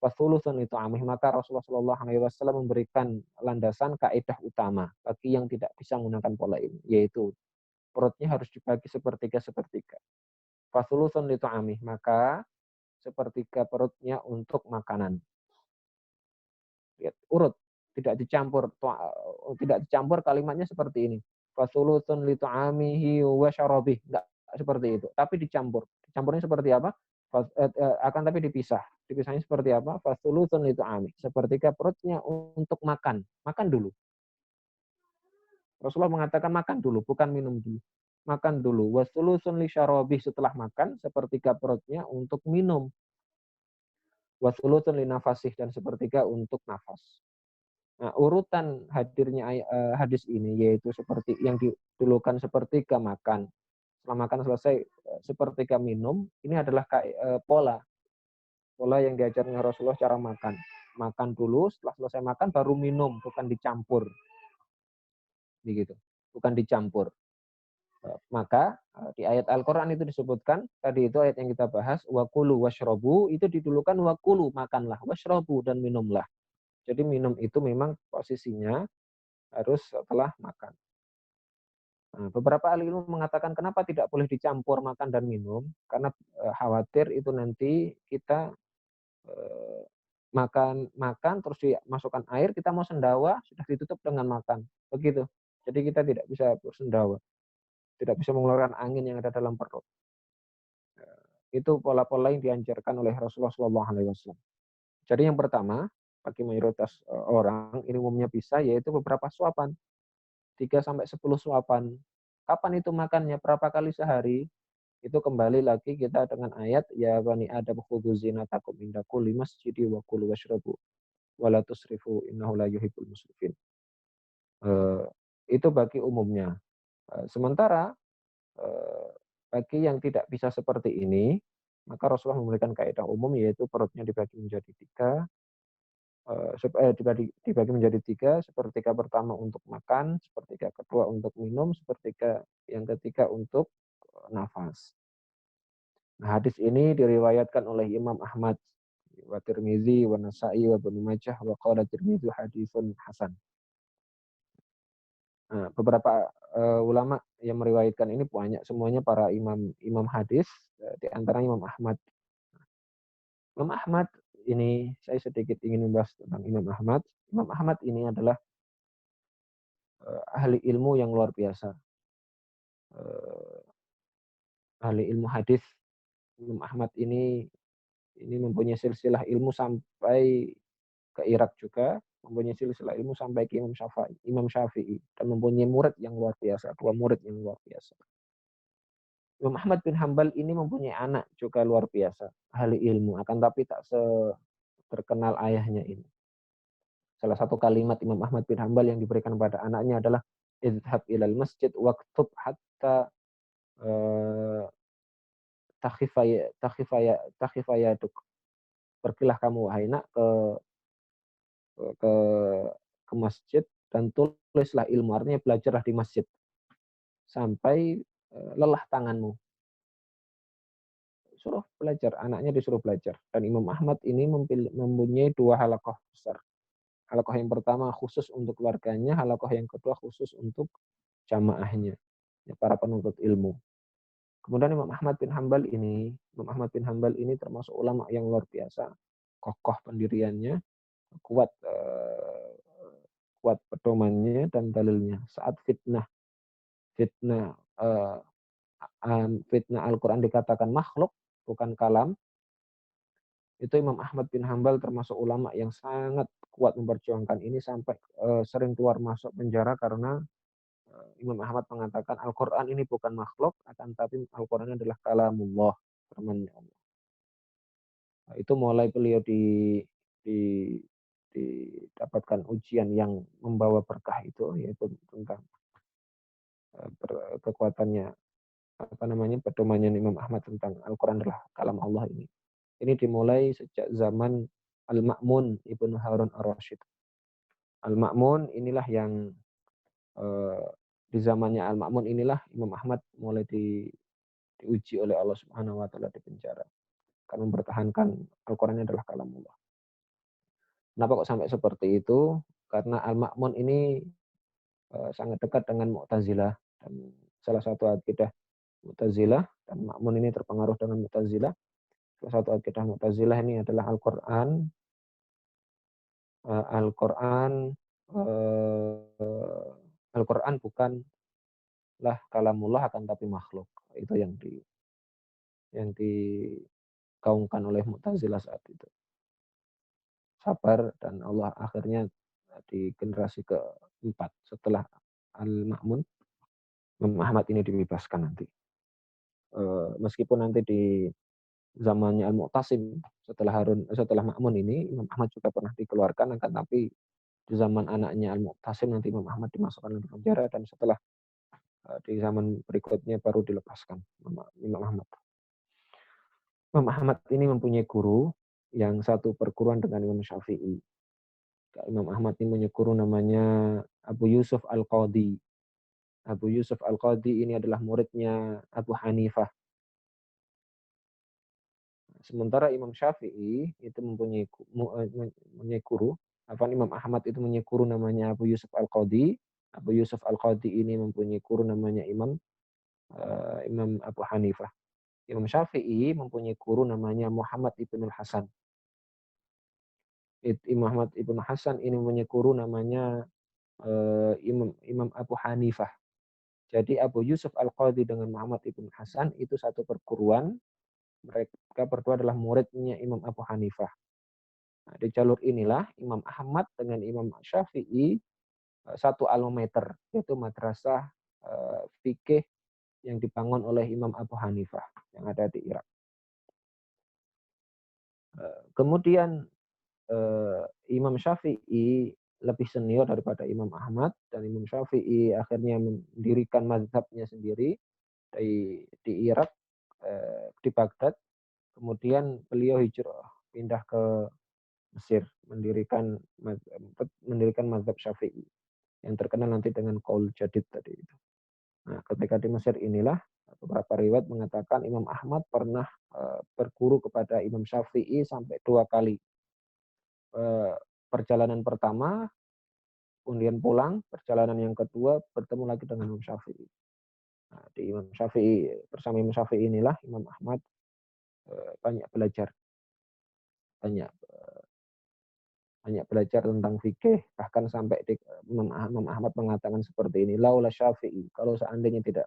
fasulusun itu amih, maka Rasulullah Shallallahu Alaihi Wasallam memberikan landasan kaidah utama bagi yang tidak bisa menggunakan pola ini, yaitu perutnya harus dibagi sepertiga-sepertiga. Fasulusun itu amih, maka sepertiga perutnya untuk makanan. Urut, tidak dicampur kalimatnya seperti ini. Fasulutun li ta'amihi wa syarabih, enggak seperti itu, tapi dicampur. Dicampurnya seperti apa? Akan tapi dipisah. Dipisahnya seperti apa? Fasulutun li ta'ami, sepertiga perutnya untuk makan. Makan dulu. Rasulullah mengatakan makan dulu, bukan minum dulu. Makan dulu. Wasulusun li syarabih, setelah makan sepertiga perutnya untuk minum. Wasulutun li nafasih, dan sepertiga untuk nafas. Nah, urutan hadirnya hadis ini yaitu seperti yang didulukan sepertiga makan, setelah makan selesai sepertiga minum, ini adalah pola yang diajarkan Rasulullah cara makan. Makan dulu, setelah selesai makan baru minum, bukan dicampur, begitu. Bukan dicampur. Maka di ayat Al-Qur'an itu disebutkan, tadi itu ayat yang kita bahas, wakulu washrobu, itu didulukan wakulu, makanlah, washrobu, dan minumlah. Jadi minum itu memang posisinya harus setelah makan. Nah, beberapa ahli ilmu mengatakan kenapa tidak boleh dicampur makan dan minum, karena khawatir itu nanti kita eee, makan makan terus dimasukkan air, kita mau sendawa sudah ditutup dengan makan, begitu. Jadi kita tidak bisa bersendawa, tidak bisa mengeluarkan angin yang ada dalam perut. Itu pola-pola yang dianjurkan oleh Rasulullah SAW. Jadi yang pertama, bagi mayoritas orang ini umumnya bisa, yaitu beberapa suapan, 3 sampai 10 suapan. Kapan itu makannya? Berapa kali sehari? Itu kembali lagi kita dengan ayat, ya bani Adam khudzu zinatakum inda kulli masjidi wa kulu washrabu wa la tusrifu innahu la yuhibbul musrifin. Eee, itu bagi umumnya. Sementara eee, bagi yang tidak bisa seperti ini, maka Rasulullah memberikan kaidah umum, yaitu perutnya dibagi menjadi 3, dibagi menjadi 3, sepertiga pertama untuk makan, sepertiga kedua untuk minum, sepertiga yang ketiga untuk nafas. Nah, hadis ini diriwayatkan oleh Imam Ahmad, wa Tirmizi, wa Nasa'i, wa Ibnu Majah, wa qala Tirmizi haditsun hasan. Nah, beberapa ulama yang meriwayatkan ini banyak, semuanya para imam imam hadis, di antara Imam Ahmad. Imam Ahmad ini, saya sedikit ingin membahas tentang Imam Ahmad. Imam Ahmad ini adalah ahli ilmu yang luar biasa, eee, ahli ilmu hadis. Imam Ahmad ini mempunyai silsilah ilmu sampai ke Irak juga, mempunyai silsilah ilmu sampai ke Imam Syafi'i, dan mempunyai murid yang luar biasa, 2 murid yang luar biasa. Imam Ahmad bin Hambal ini mempunyai anak juga luar biasa, ahli ilmu, akan tapi tak terkenal ayahnya ini. Salah satu kalimat Imam Ahmad bin Hambal yang diberikan pada anaknya adalah, "Idhhab ilal masjid waktub hatta eee, takhifayaduk." Pergilah kamu wahai nak ke ke masjid dan tulislah ilmu, artinya belajarlah di masjid sampai lelah tanganmu, suruh belajar, anaknya disuruh belajar. Dan Imam Ahmad ini mempunyai 2 halaqah besar. Halaqah yang pertama khusus untuk keluarganya, halaqah yang kedua khusus untuk jamaahnya, ya para penuntut ilmu. Kemudian Imam Ahmad bin Hambal ini termasuk ulama yang luar biasa, kokoh pendiriannya, kuat kuat pedomannya dan dalilnya. Saat fitnah eee, fitnah Al-Qur'an dikatakan makhluk, bukan kalam, itu Imam Ahmad bin Hambal termasuk ulama yang sangat kuat memperjuangkan ini sampai, sering keluar masuk penjara karena, Imam Ahmad mengatakan Al-Qur'an ini bukan makhluk, akan tapi Al-Qur'an ini adalah kalamullah, firman Allah. Nah, itu mulai beliau di didapatkan ujian yang membawa berkah itu, yaitu tentang, kekuatannya, apa namanya, pedomannya Imam Ahmad tentang Al-Qur'an adalah kalam Allah ini. Ini dimulai sejak zaman Al-Ma'mun Ibnu Harun Ar-Rasyid. Al-Ma'mun inilah yang, eee, di zamannya Al-Ma'mun inilah Imam Ahmad mulai diuji oleh Allah Subhanahu wa taala di penjara, karena mempertahankan Al-Qur'an adalah kalamullah. Kenapa kok sampai seperti itu? Karena Al-Ma'mun ini, sangat dekat dengan Mu'tazilah, dan salah satu akidah Mu'tazilah, dan Ma'mun ini terpengaruh dengan Mu'tazilah. Salah satu akidah Mu'tazilah ini adalah Al-Qur'an, eee, Al-Qur'an bukanlah kalamullah akan tapi makhluk. Itu yang digaungkan oleh Mu'tazilah saat itu. Sabar dan Allah akhirnya, di generasi keempat setelah Al-Ma'mun, Imam Ahmad ini dibebaskan nanti. Meskipun nanti di zamannya Al-Mu'tasim setelah Ma'mun ini, Imam Ahmad juga pernah dikeluarkan, akan tapi di zaman anaknya Al-Mu'tasim nanti Imam Ahmad dimasukkan ke penjara, dan setelah, di zaman berikutnya baru dilepaskan Imam Ahmad. Imam Ahmad ini mempunyai guru yang satu perguruan dengan Imam Syafi'i. Imam Ahmad ini punya guru namanya Abu Yusuf Al-Qadhi. Abu Yusuf Al-Qadhi ini adalah muridnya Abu Hanifah. Sementara Imam Syafi'i itu mempunyai guru, Imam Ahmad itu mempunyai guru namanya Abu Yusuf Al-Qadhi. Abu Yusuf Al-Qadhi ini mempunyai guru namanya Imam Abu Hanifah. Imam Syafi'i mempunyai guru namanya Muhammad Ibnul Hasan. Imam Muhammad Ibnu Hasan ini mempunyai guru namanya, Imam Abu Hanifah. Jadi Abu Yusuf Al-Qadhi dengan Muhammad Ibnu Hasan itu satu perguruan, mereka berdua adalah muridnya Imam Abu Hanifah. Nah, di jalur inilah Imam Ahmad dengan Imam Syafi'i, satu alma mater, yaitu madrasah, fikih yang dibangun oleh Imam Abu Hanifah yang ada di Irak. Kemudian, Imam Syafi'i lebih senior daripada Imam Ahmad, dan Imam Syafi'i akhirnya mendirikan mazhabnya sendiri di Irak, di Baghdad. Kemudian beliau hijrah pindah ke Mesir, mendirikan mazhab Syafi'i yang terkenal nanti dengan Qaul Jadid tadi itu. Nah, ketika di Mesir inilah beberapa riwayat mengatakan Imam Ahmad pernah, berguru kepada Imam Syafi'i sampai 2 kali. Perjalanan pertama, kemudian pulang, perjalanan yang kedua bertemu lagi dengan Imam Syafi'i. Nah, bersama Imam Syafi'i inilah Imam Ahmad, banyak belajar, banyak banyak belajar tentang fikih, bahkan sampai Imam Ahmad mengatakan seperti ini, "Laula Syafi'i," kalau seandainya tidak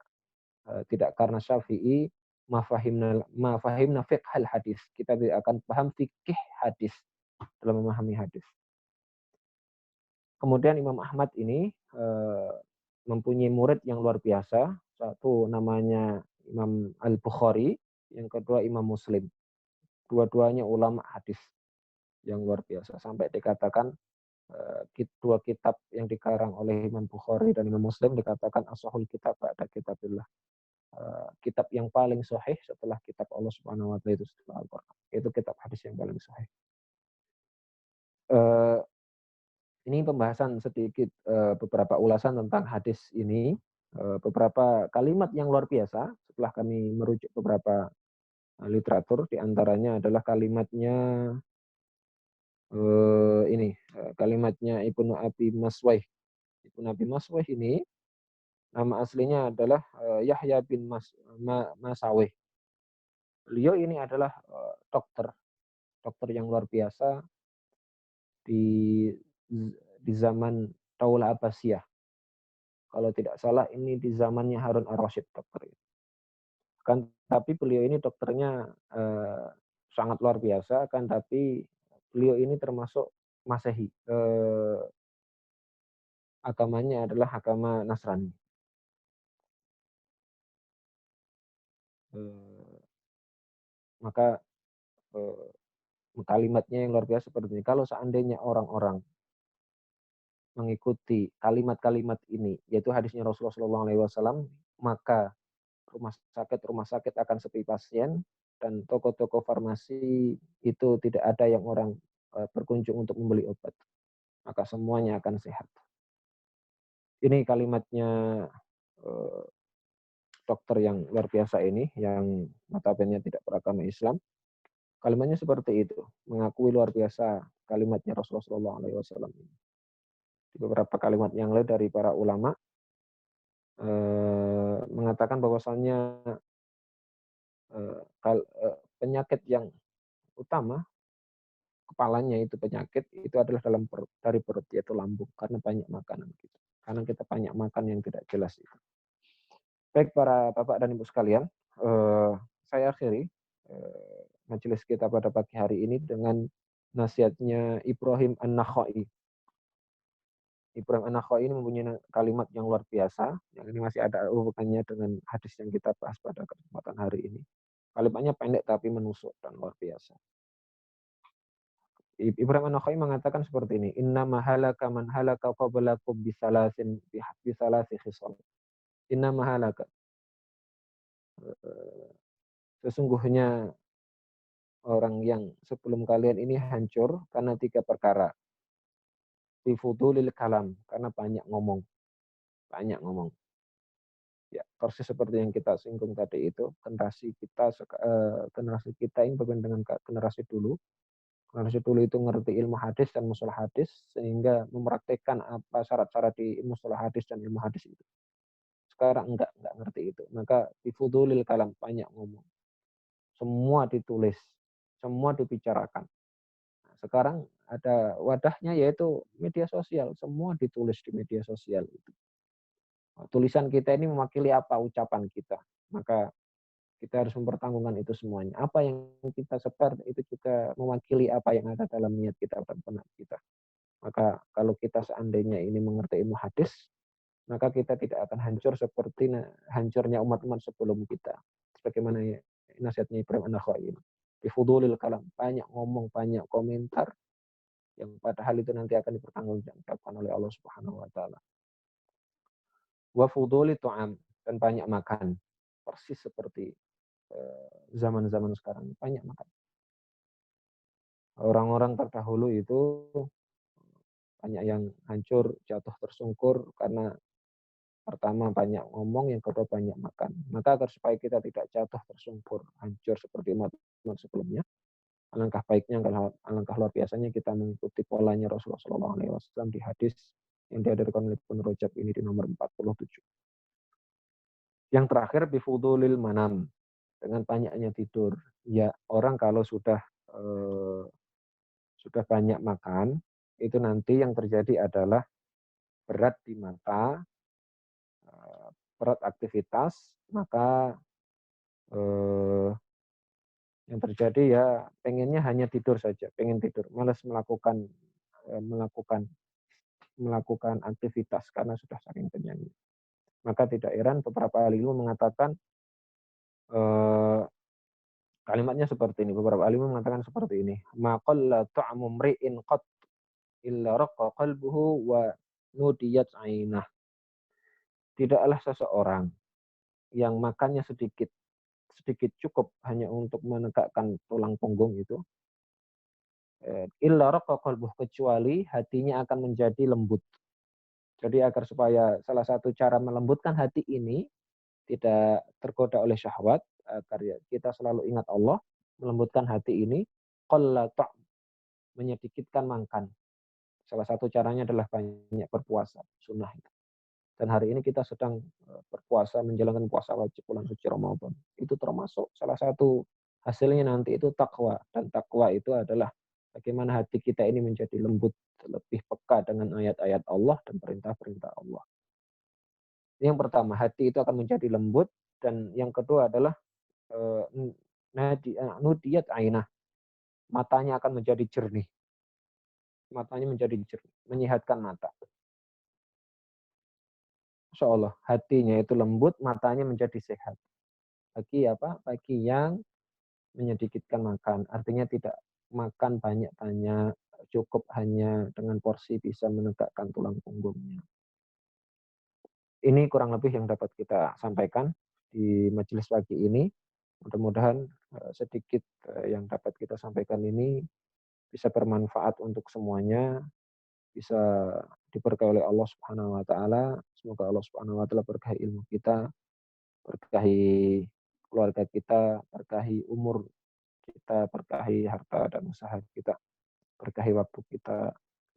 karena Syafi'i, ma fahimna fiqhal hadis. Kita tidak akan paham fikih hadis, dalam memahami hadis. Kemudian Imam Ahmad ini, mempunyai murid yang luar biasa, satu namanya Imam Al-Bukhari, yang kedua Imam Muslim. Dua-duanya ulama hadis yang luar biasa, sampai dikatakan, dua kitab yang dikarang oleh Imam Bukhari dan Imam Muslim dikatakan ashahul kitab ba'da kitabillah. Kitab yang paling sahih setelah kitab Allah Subhanahu wa taala itu setelah Al-Qur'an. Itu kitab hadis yang paling sahih. Eee, ini pembahasan sedikit, beberapa ulasan tentang hadis ini, beberapa kalimat yang luar biasa setelah kami merujuk beberapa literatur, di antaranya adalah kalimatnya kalimatnya Ibnu Abi Maswaih. Ibnu Abi Maswaih ini nama aslinya adalah Yahya bin Masawih. Beliau ini adalah dokter, dokter yang luar biasa di di zaman Daulah Abbasiyah. Kalau tidak salah ini di zamannya Harun ar-Rasyid dokter ini. Kan tapi beliau ini dokternya sangat luar biasa, kan tapi beliau ini termasuk Masehi, agamanya adalah agama Nasrani. Eee, maka, kalimatnya yang luar biasa seperti ini, kalau seandainya orang-orang mengikuti kalimat-kalimat ini, yaitu hadisnya Rasulullah SAW, maka rumah sakit akan sepi pasien dan toko-toko farmasi itu tidak ada yang orang, berkunjung untuk membeli obat, maka semuanya akan sehat. Ini kalimatnya, eee, dokter yang luar biasa ini, yang notabene tidak beragama Islam. Kalimatnya seperti itu, mengakui luar biasa kalimatnya Rasulullah SAW ini. Di beberapa kalimat yang lain dari para ulama, mengatakan bahwasannya, penyakit yang utama, kepalanya itu penyakit, itu adalah dari perut, yaitu lambung, karena banyak makanan gitu. Karena kita banyak makan yang tidak jelas itu. Baik para Bapak dan Ibu sekalian, eee, saya akhiri, majelis kita pada pagi hari ini dengan nasihatnya Ibrahim An-Nakha'i. Ibrahim An-Nakha'i ini mempunyai kalimat yang luar biasa, yang ini masih ada hubungannya dengan hadis yang kita bahas pada kesempatan hari ini. Kalimatnya pendek tapi menusuk dan luar biasa. Ibrahim An-Nakha'i mengatakan seperti ini, "Innama halaka man halaka qablakum bisalasi khisal." Innama halaka, sesungguhnya orang yang sebelum kalian ini hancur karena 3 perkara. Bifudulil kalam, karena banyak ngomong, banyak ngomong. Ya, persis seperti yang kita singgung tadi itu, generasi kita ini berbeda dengan generasi dulu. Generasi dulu itu ngerti ilmu hadis dan mustalah hadis, sehingga mempraktikkan apa syarat-syarat di mustalah hadis dan ilmu hadis itu. Sekarang enggak ngerti itu. Maka bifudulil kalam, banyak ngomong. Semua ditulis, semua dibicarakan. Nah, sekarang ada wadahnya yaitu media sosial, semua ditulis di media sosial itu. Tulisan kita ini mewakili apa ucapan kita, maka kita harus mempertanggungan itu semuanya. Apa yang kita sebar itu juga mewakili apa yang ada dalam niat kita dan benak kita. Maka kalau kita seandainya ini mengerti ilmu hadis, maka kita tidak akan hancur seperti hancurnya umat-umat sebelum kita. Sebagaimana nasihatnya Ibrahim An-Nakha'i ini. Bifudulil kalam, banyak ngomong, banyak komentar, yang padahal itu nanti akan dipertanggungjawabkan oleh Allah Subhanahu wa taala. Wa fuduli tu'am, dan banyak makan. Persis seperti zaman-zaman sekarang, banyak makan. Orang-orang terdahulu itu banyak yang hancur, jatuh tersungkur karena pertama banyak ngomong, yang kedua banyak makan. Maka agar supaya kita tidak jatuh tersungkur, hancur seperti umat sebelumnya, alangkah baiknya, alangkah luar biasanya kita mengikuti polanya Rasulullah SAW di hadis yang dihadirkan oleh Ibnu Rajab ini di nomor 47. Yang terakhir bifudulil manam, dengan banyaknya tidur. Ya, orang kalau sudah banyak makan, itu nanti yang terjadi adalah berat di mata, berat aktivitas, maka eh, yang terjadi ya pengennya hanya tidur saja, pengen tidur, malas melakukan melakukan melakukan aktivitas karena sudah saking kenyangnya. Maka tidak heran beberapa ahli ilmu mengatakan eh, kalimatnya seperti ini. Beberapa ahli ilmu mengatakan seperti ini. Ma qalla ta'mu mri'in qat illa raqqa qalbuhu wa nudiyat ainah. Tidaklah seseorang yang makannya sedikit, sedikit cukup hanya untuk menegakkan tulang punggung itu, illa raqqa qalbuh, kecuali hatinya akan menjadi lembut. Jadi agar supaya salah satu cara melembutkan hati ini tidak tergoda oleh syahwat agar ya kita selalu ingat Allah, melembutkan hati ini, qalla ta' menyedikitkan makan. Salah satu caranya adalah banyak berpuasa, sunnah itu. Dan hari ini kita sedang berpuasa, menjalankan puasa wajib bulan suci Ramadan. Itu termasuk salah satu hasilnya nanti itu takwa. Dan takwa itu adalah bagaimana hati kita ini menjadi lembut, lebih peka dengan ayat-ayat Allah dan perintah-perintah Allah. Yang pertama, hati itu akan menjadi lembut. Dan yang kedua adalah eh, nudiyat ainah. Matanya akan menjadi jernih. Matanya menjadi jernih, menyehatkan mata. Insya Allah, hatinya itu lembut, matanya menjadi sehat. Bagi apa? Bagi yang menyedikitkan makan. Artinya tidak makan banyak-banyak, cukup hanya dengan porsi bisa menegakkan tulang punggungnya. Ini kurang lebih yang dapat kita sampaikan di majelis pagi ini. Mudah-mudahan sedikit yang dapat kita sampaikan ini bisa bermanfaat untuk semuanya, bisa diberkahi oleh Allah Subhanahu wa taala. Semoga Allah Subhanahu wa taala berkahi ilmu kita, berkahi keluarga kita, berkahi umur kita, berkahi harta dan usaha kita, berkahi waktu kita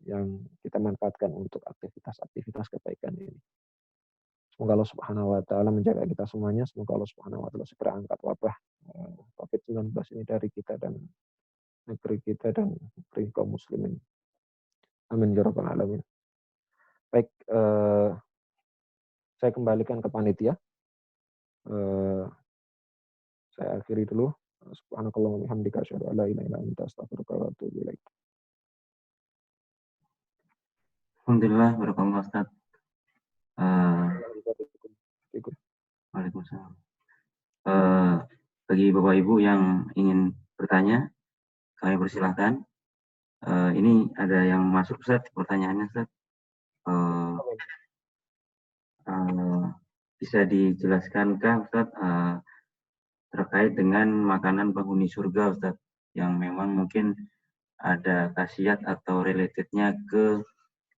yang kita manfaatkan untuk aktivitas-aktivitas kebaikan ini. Semoga Allah Subhanahu wa taala menjaga kita semuanya. Semoga Allah Subhanahu wa taala segera angkat wabah COVID-19 ini dari kita dan negeri kita dan negeri kaum muslimin. Amin ya rabbal alamin. Baik, saya kembalikan ke panitia. Saya akhiri dulu. Subhanakallahumma wa bihamdika asyhadu an la ilaha illa anta astaghfiruka wa atubu ilaik. Alhamdulillah, barakallah Ustaz. Waalaikumsalam. Bagi Bapak Ibu yang ingin bertanya, kami persilahkan. Ini ada yang masuk Ustaz, pertanyaannya Ustaz. Bisa dijelaskan kah Ustaz terkait dengan makanan penghuni surga Ustaz, yang memang mungkin ada khasiat atau relatednya ke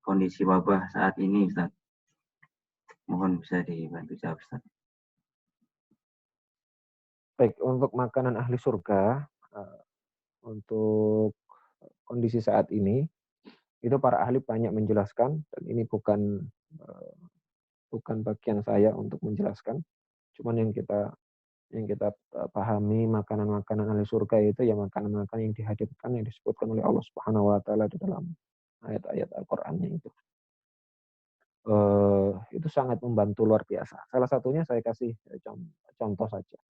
kondisi wabah saat ini Ustaz. Mohon bisa dibantu jawab Ustaz. Baik, untuk makanan ahli surga, untuk kondisi saat ini, itu para ahli banyak menjelaskan, dan ini bukan bagian saya untuk menjelaskan. Cuman yang kita pahami, makanan-makanan ahli surga itu ya makanan-makanan yang dihadirkan, yang disebutkan oleh Allah Subhanahu wa taala di dalam ayat-ayat Al-Qur'annya itu. Itu sangat membantu luar biasa. Salah satunya saya kasih contoh saja.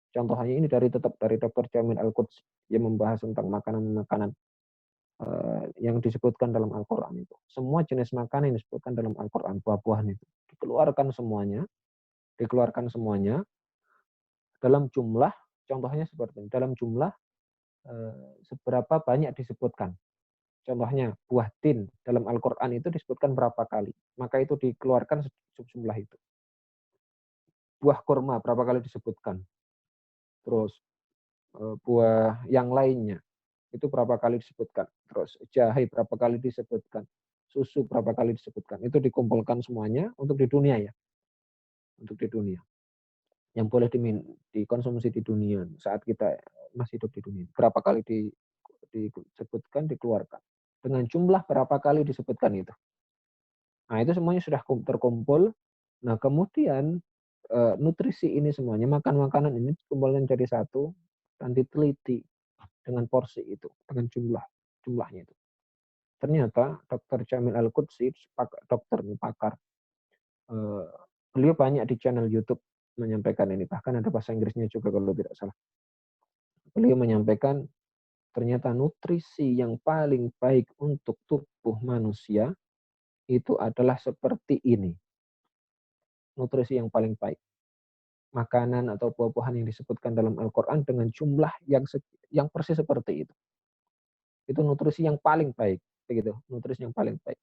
Contohnya ini dari Dr. Jamil Al-Quds yang membahas tentang makanan-makanan yang disebutkan dalam Al-Quran itu. Semua jenis makanan yang disebutkan dalam Al-Quran, buah-buahan itu dikeluarkan semuanya dalam jumlah, contohnya seperti ini, dalam jumlah seberapa banyak disebutkan. Contohnya buah tin dalam Al-Quran itu disebutkan berapa kali, maka itu dikeluarkan sejumlah itu. Buah kurma berapa kali disebutkan, terus buah yang lainnya itu berapa kali disebutkan, terus jahe berapa kali disebutkan, susu berapa kali disebutkan, itu dikumpulkan semuanya untuk di dunia ya, untuk di dunia yang boleh dikonsumsi di dunia saat kita masih hidup di dunia, berapa kali disebutkan, dikeluarkan, dengan jumlah berapa kali disebutkan itu. Nah itu semuanya sudah terkumpul. Nah kemudian nutrisi ini semuanya, makan-makanan ini dikumpulkan jadi satu dan diteliti dengan porsi itu, dengan jumlahnya itu. Ternyata Dr. Jamil Al-Qudsi, dokter pakar, beliau banyak di channel YouTube menyampaikan ini, bahkan ada bahasa Inggrisnya juga kalau tidak salah. Beliau menyampaikan ternyata nutrisi yang paling baik untuk tubuh manusia itu adalah seperti ini. Nutrisi yang paling baik. Makanan atau buah-buahan yang disebutkan dalam Al-Quran dengan jumlah yang persis seperti itu. Itu nutrisi yang paling baik. Begitu, nutrisi yang paling baik.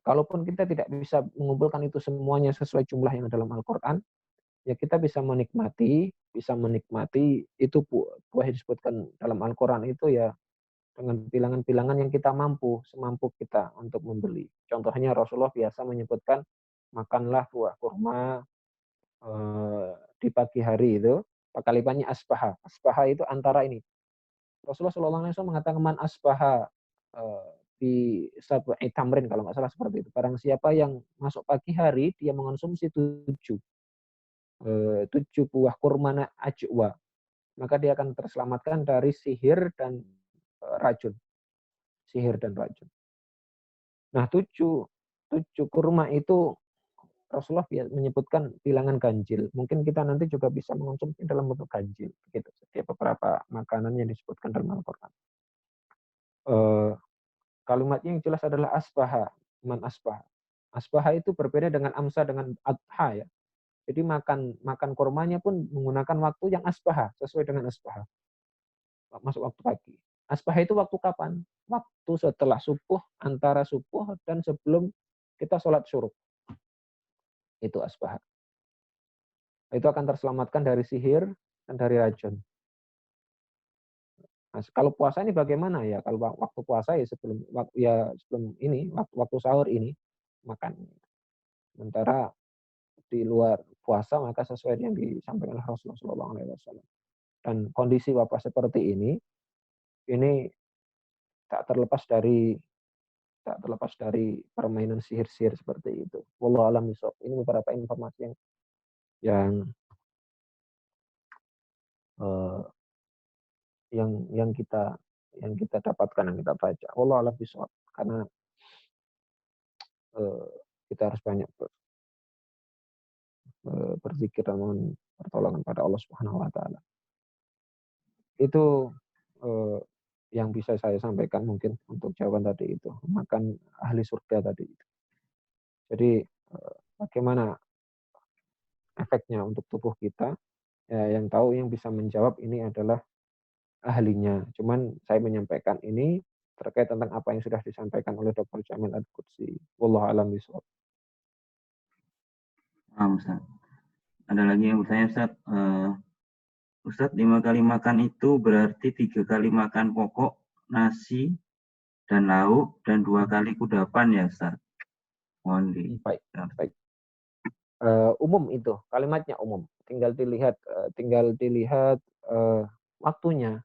Kalaupun kita tidak bisa mengumpulkan itu semuanya sesuai jumlah yang dalam Al-Quran, ya kita bisa menikmati itu buah yang disebutkan dalam Al-Quran itu ya dengan bilangan-bilangan yang kita semampu kita untuk membeli. Contohnya Rasulullah biasa menyebutkan, makanlah buah kurma di pagi hari itu, kalimatnya asbaha. Asbaha itu antara ini, Rasulullah Shallallahu Alaihi Wasallam mengatakan, "Man asbaha eee, di sab'i tamrin," kalau nggak salah seperti itu. Barang siapa yang masuk pagi hari, dia mengonsumsi 7 buah kurma ajwa, maka dia akan terselamatkan dari sihir dan, racun. Sihir dan racun. Nah, 7 kurma itu Rasulullah menyebutkan bilangan ganjil. Mungkin kita nanti juga bisa mengonsumsi dalam bentuk ganjil, begitu. Setiap beberapa makanan yang disebutkan dalam Al-Qur'an. Eee, Kalimatnya yang jelas adalah asbaha, man asbaha. Asbaha itu berbeda dengan amsa dengan adha ya. Jadi makan makan kurmanya pun menggunakan waktu yang asbaha, sesuai dengan asbaha, masuk waktu pagi. Asbaha itu waktu kapan? Waktu setelah subuh, antara subuh dan sebelum kita sholat syuruk. Itu asbaha. Itu akan terselamatkan dari sihir dan dari racun. Nah, kalau puasa ini bagaimana ya? Kalau waktu puasa ya sebelum ini, waktu sahur ini makan. Sementara di luar puasa maka sesuai yang disampaikan oleh Rasulullah SAW. Dan kondisi wabah seperti ini tak terlepas dari permainan sihir-sihir seperti itu. Wallahu a'lam bishawab. Ini beberapa informasi yang eh, yang kita dapatkan, yang kita baca. Wallahu a'lam bishawab. Karena eh, kita harus banyak berzikir dan mohon pertolongan pada Allah Subhanahu wa taala. Itu eh, yang bisa saya sampaikan mungkin untuk jawaban tadi itu. Makan ahli surga tadi itu. Jadi bagaimana efeknya untuk tubuh kita? Ya, yang tahu yang bisa menjawab ini adalah ahlinya. Cuman saya menyampaikan ini terkait tentang apa yang sudah disampaikan oleh Dr. Jamil Al-Qudsi. Wallahu a'lam bishawab. Paham, Ustaz. Ada lagi yang bertanya, Ustaz. Ustaz, 5 kali makan itu berarti 3 kali makan pokok, nasi, dan lauk, dan 2 kali kudapan ya, Ustaz? Mohon di. Baik, baik. Umum itu, kalimatnya umum. Tinggal dilihat waktunya.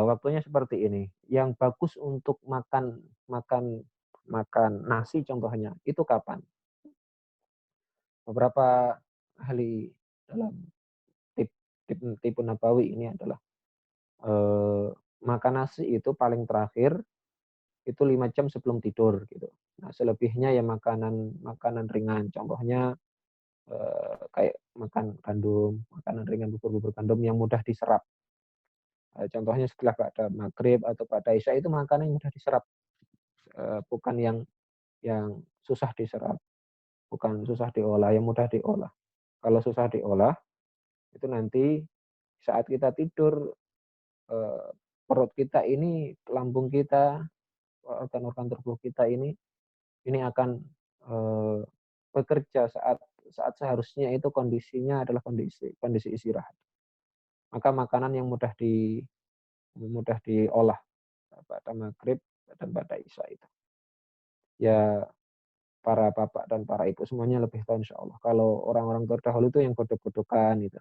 Waktunya seperti ini. Yang bagus untuk makan makan makan nasi contohnya, itu kapan? Beberapa ahli dalam tip tip tipu nabawi ini adalah eee, makan nasi itu paling terakhir itu 5 jam sebelum tidur gitu. Nah, selebihnya ya makanan makanan ringan. Contohnya kayak makan gandum, makanan ringan, bubur-bubur gandum yang mudah diserap. Contohnya setelah ba'da maghrib atau ba'da isya itu makanan yang mudah diserap, bukan yang susah diserap, bukan susah diolah, yang mudah diolah. Kalau susah diolah, itu nanti saat kita tidur, eee, perut kita ini, lambung kita, organ-organ tubuh kita ini akan, eee, bekerja saat saat seharusnya itu kondisinya adalah kondisi kondisi istirahat. Maka makanan yang mudah diolah pada maghrib dan pada isya itu. Ya para bapak dan para ibu semuanya lebih tahu insyaallah. Kalau orang-orang terdahulu itu yang godok-godokan itu,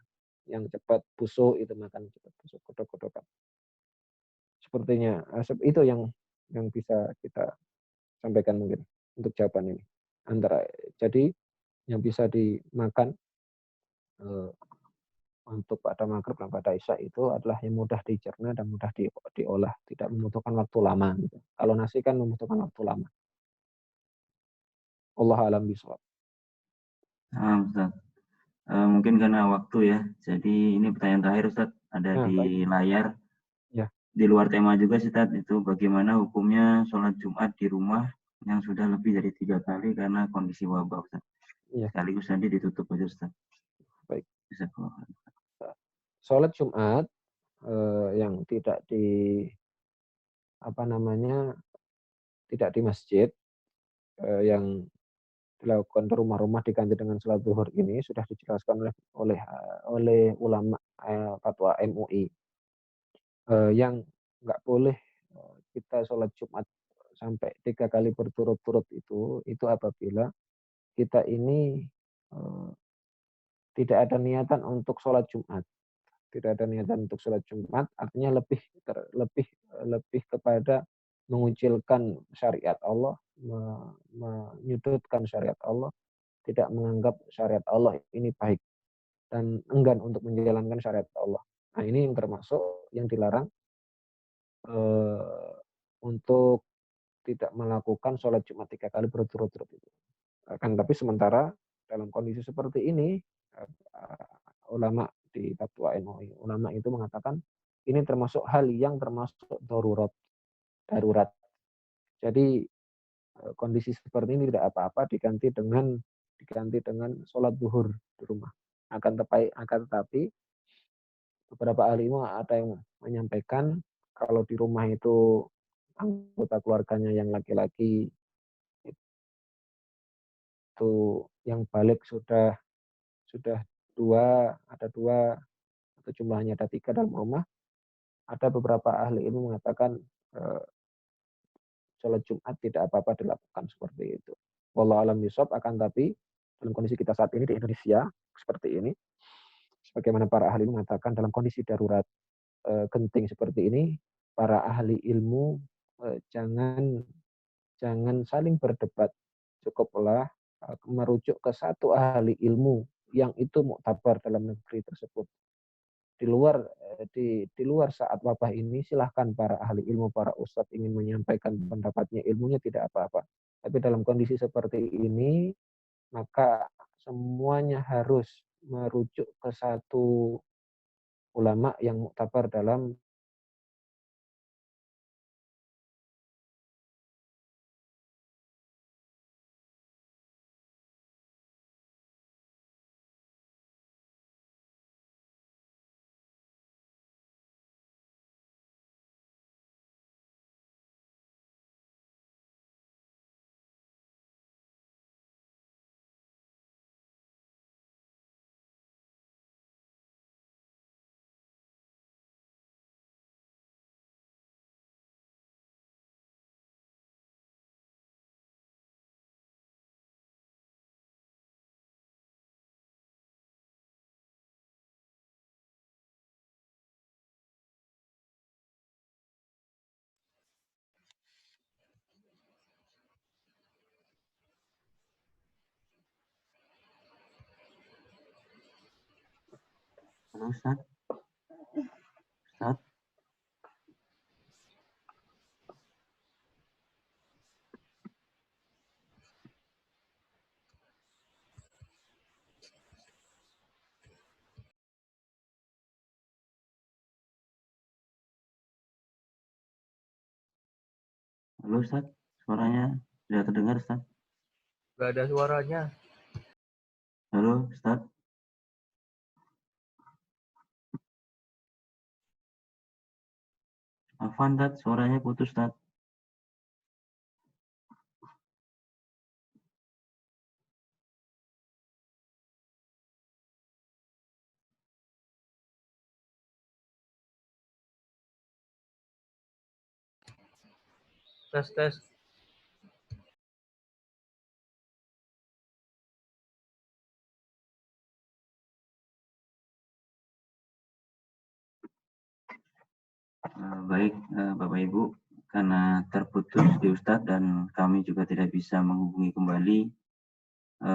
yang cepat busuk itu makan cepat busuk, godok-godokan. Sepertinya, itu yang bisa kita sampaikan mungkin untuk jawaban ini. Jadi yang bisa dimakan, eee, untuk pada maghrib dan pada isya itu adalah yang mudah dicerna dan mudah diolah, tidak membutuhkan waktu lama gitu. Kalau nasi kan membutuhkan waktu lama. Wallahu a'lam bishawab. Paham, Ustaz. Mungkin karena waktu ya. Jadi ini pertanyaan terakhir, Ustaz. Ada Nah, di baik. layar. Ya, Di luar tema juga sih, Ustaz. Itu bagaimana hukumnya sholat Jumat di rumah yang sudah lebih dari 3 kali karena kondisi wabah, Ustaz. iya, Sekaligus nanti ditutup aja, Ustaz. baik. Bisa keluar. Sholat Jumat, yang tidak apa namanya, tidak di masjid, yang dilakukan di rumah-rumah diganti dengan sholat zuhur ini sudah dijelaskan oleh ulama, fatwa MUI, yang nggak boleh, kita sholat Jumat sampai 3 kali berturut-turut itu apabila kita ini, eee tidak ada niatan untuk sholat Jumat. Tidak ada niatan untuk sholat Jumat, artinya lebih kepada mengucilkan syariat Allah, menyudutkan syariat Allah, tidak menganggap syariat Allah ini baik dan enggan untuk menjalankan syariat Allah. Nah, ini yang termasuk yang dilarang untuk tidak melakukan sholat Jumat 3 kali berturut-turut itu. Akan tapi sementara dalam kondisi seperti ini, ulama di fatwa MUI, ulama itu mengatakan ini termasuk hal yang termasuk darurat. Jadi kondisi seperti ini tidak apa-apa diganti dengan sholat zuhur di rumah. Akan tetapi beberapa ahli ilmu ada yang menyampaikan kalau di rumah itu anggota keluarganya yang laki-laki itu yang balik sudah ada dua atau jumlahnya ada 3 dalam rumah, ada beberapa ahli ilmu mengatakan sholat Jumat tidak apa-apa dilakukan seperti itu. Wallahu alam bishawab, akan tapi dalam kondisi kita saat ini di Indonesia seperti ini, sebagaimana para ahli ilmu mengatakan dalam kondisi darurat genting seperti ini, para ahli ilmu jangan saling berdebat, cukuplah merujuk ke satu ahli ilmu yang itu muktabar dalam negeri tersebut. Di luar saat wabah ini silahkan para ahli ilmu, para ustadz ingin menyampaikan pendapatnya, ilmunya tidak apa-apa. Tapi dalam kondisi seperti ini, maka semuanya harus merujuk ke satu ulama yang muktabar dalam Halo Ustaz. Ustaz. Halo Ustaz, suaranya tidak terdengar Ustaz. Gak ada suaranya. Halo Ustaz. Afan Ustaz, suaranya putus Ustaz. Tes. Baik Bapak Ibu, karena terputus di Ustadz dan kami juga tidak bisa menghubungi kembali,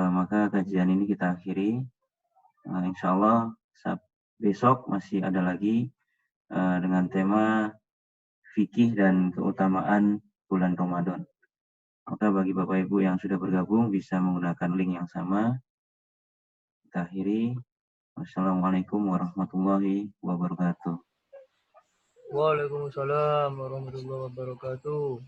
maka kajian ini kita akhiri. Insya Allah besok masih ada lagi dengan tema fikih dan keutamaan bulan Ramadan. Maka bagi Bapak Ibu yang sudah bergabung bisa menggunakan link yang sama. Kita akhiri. Wassalamualaikum warahmatullahi wabarakatuh. Waalaikumsalam warahmatullahi wabarakatuh.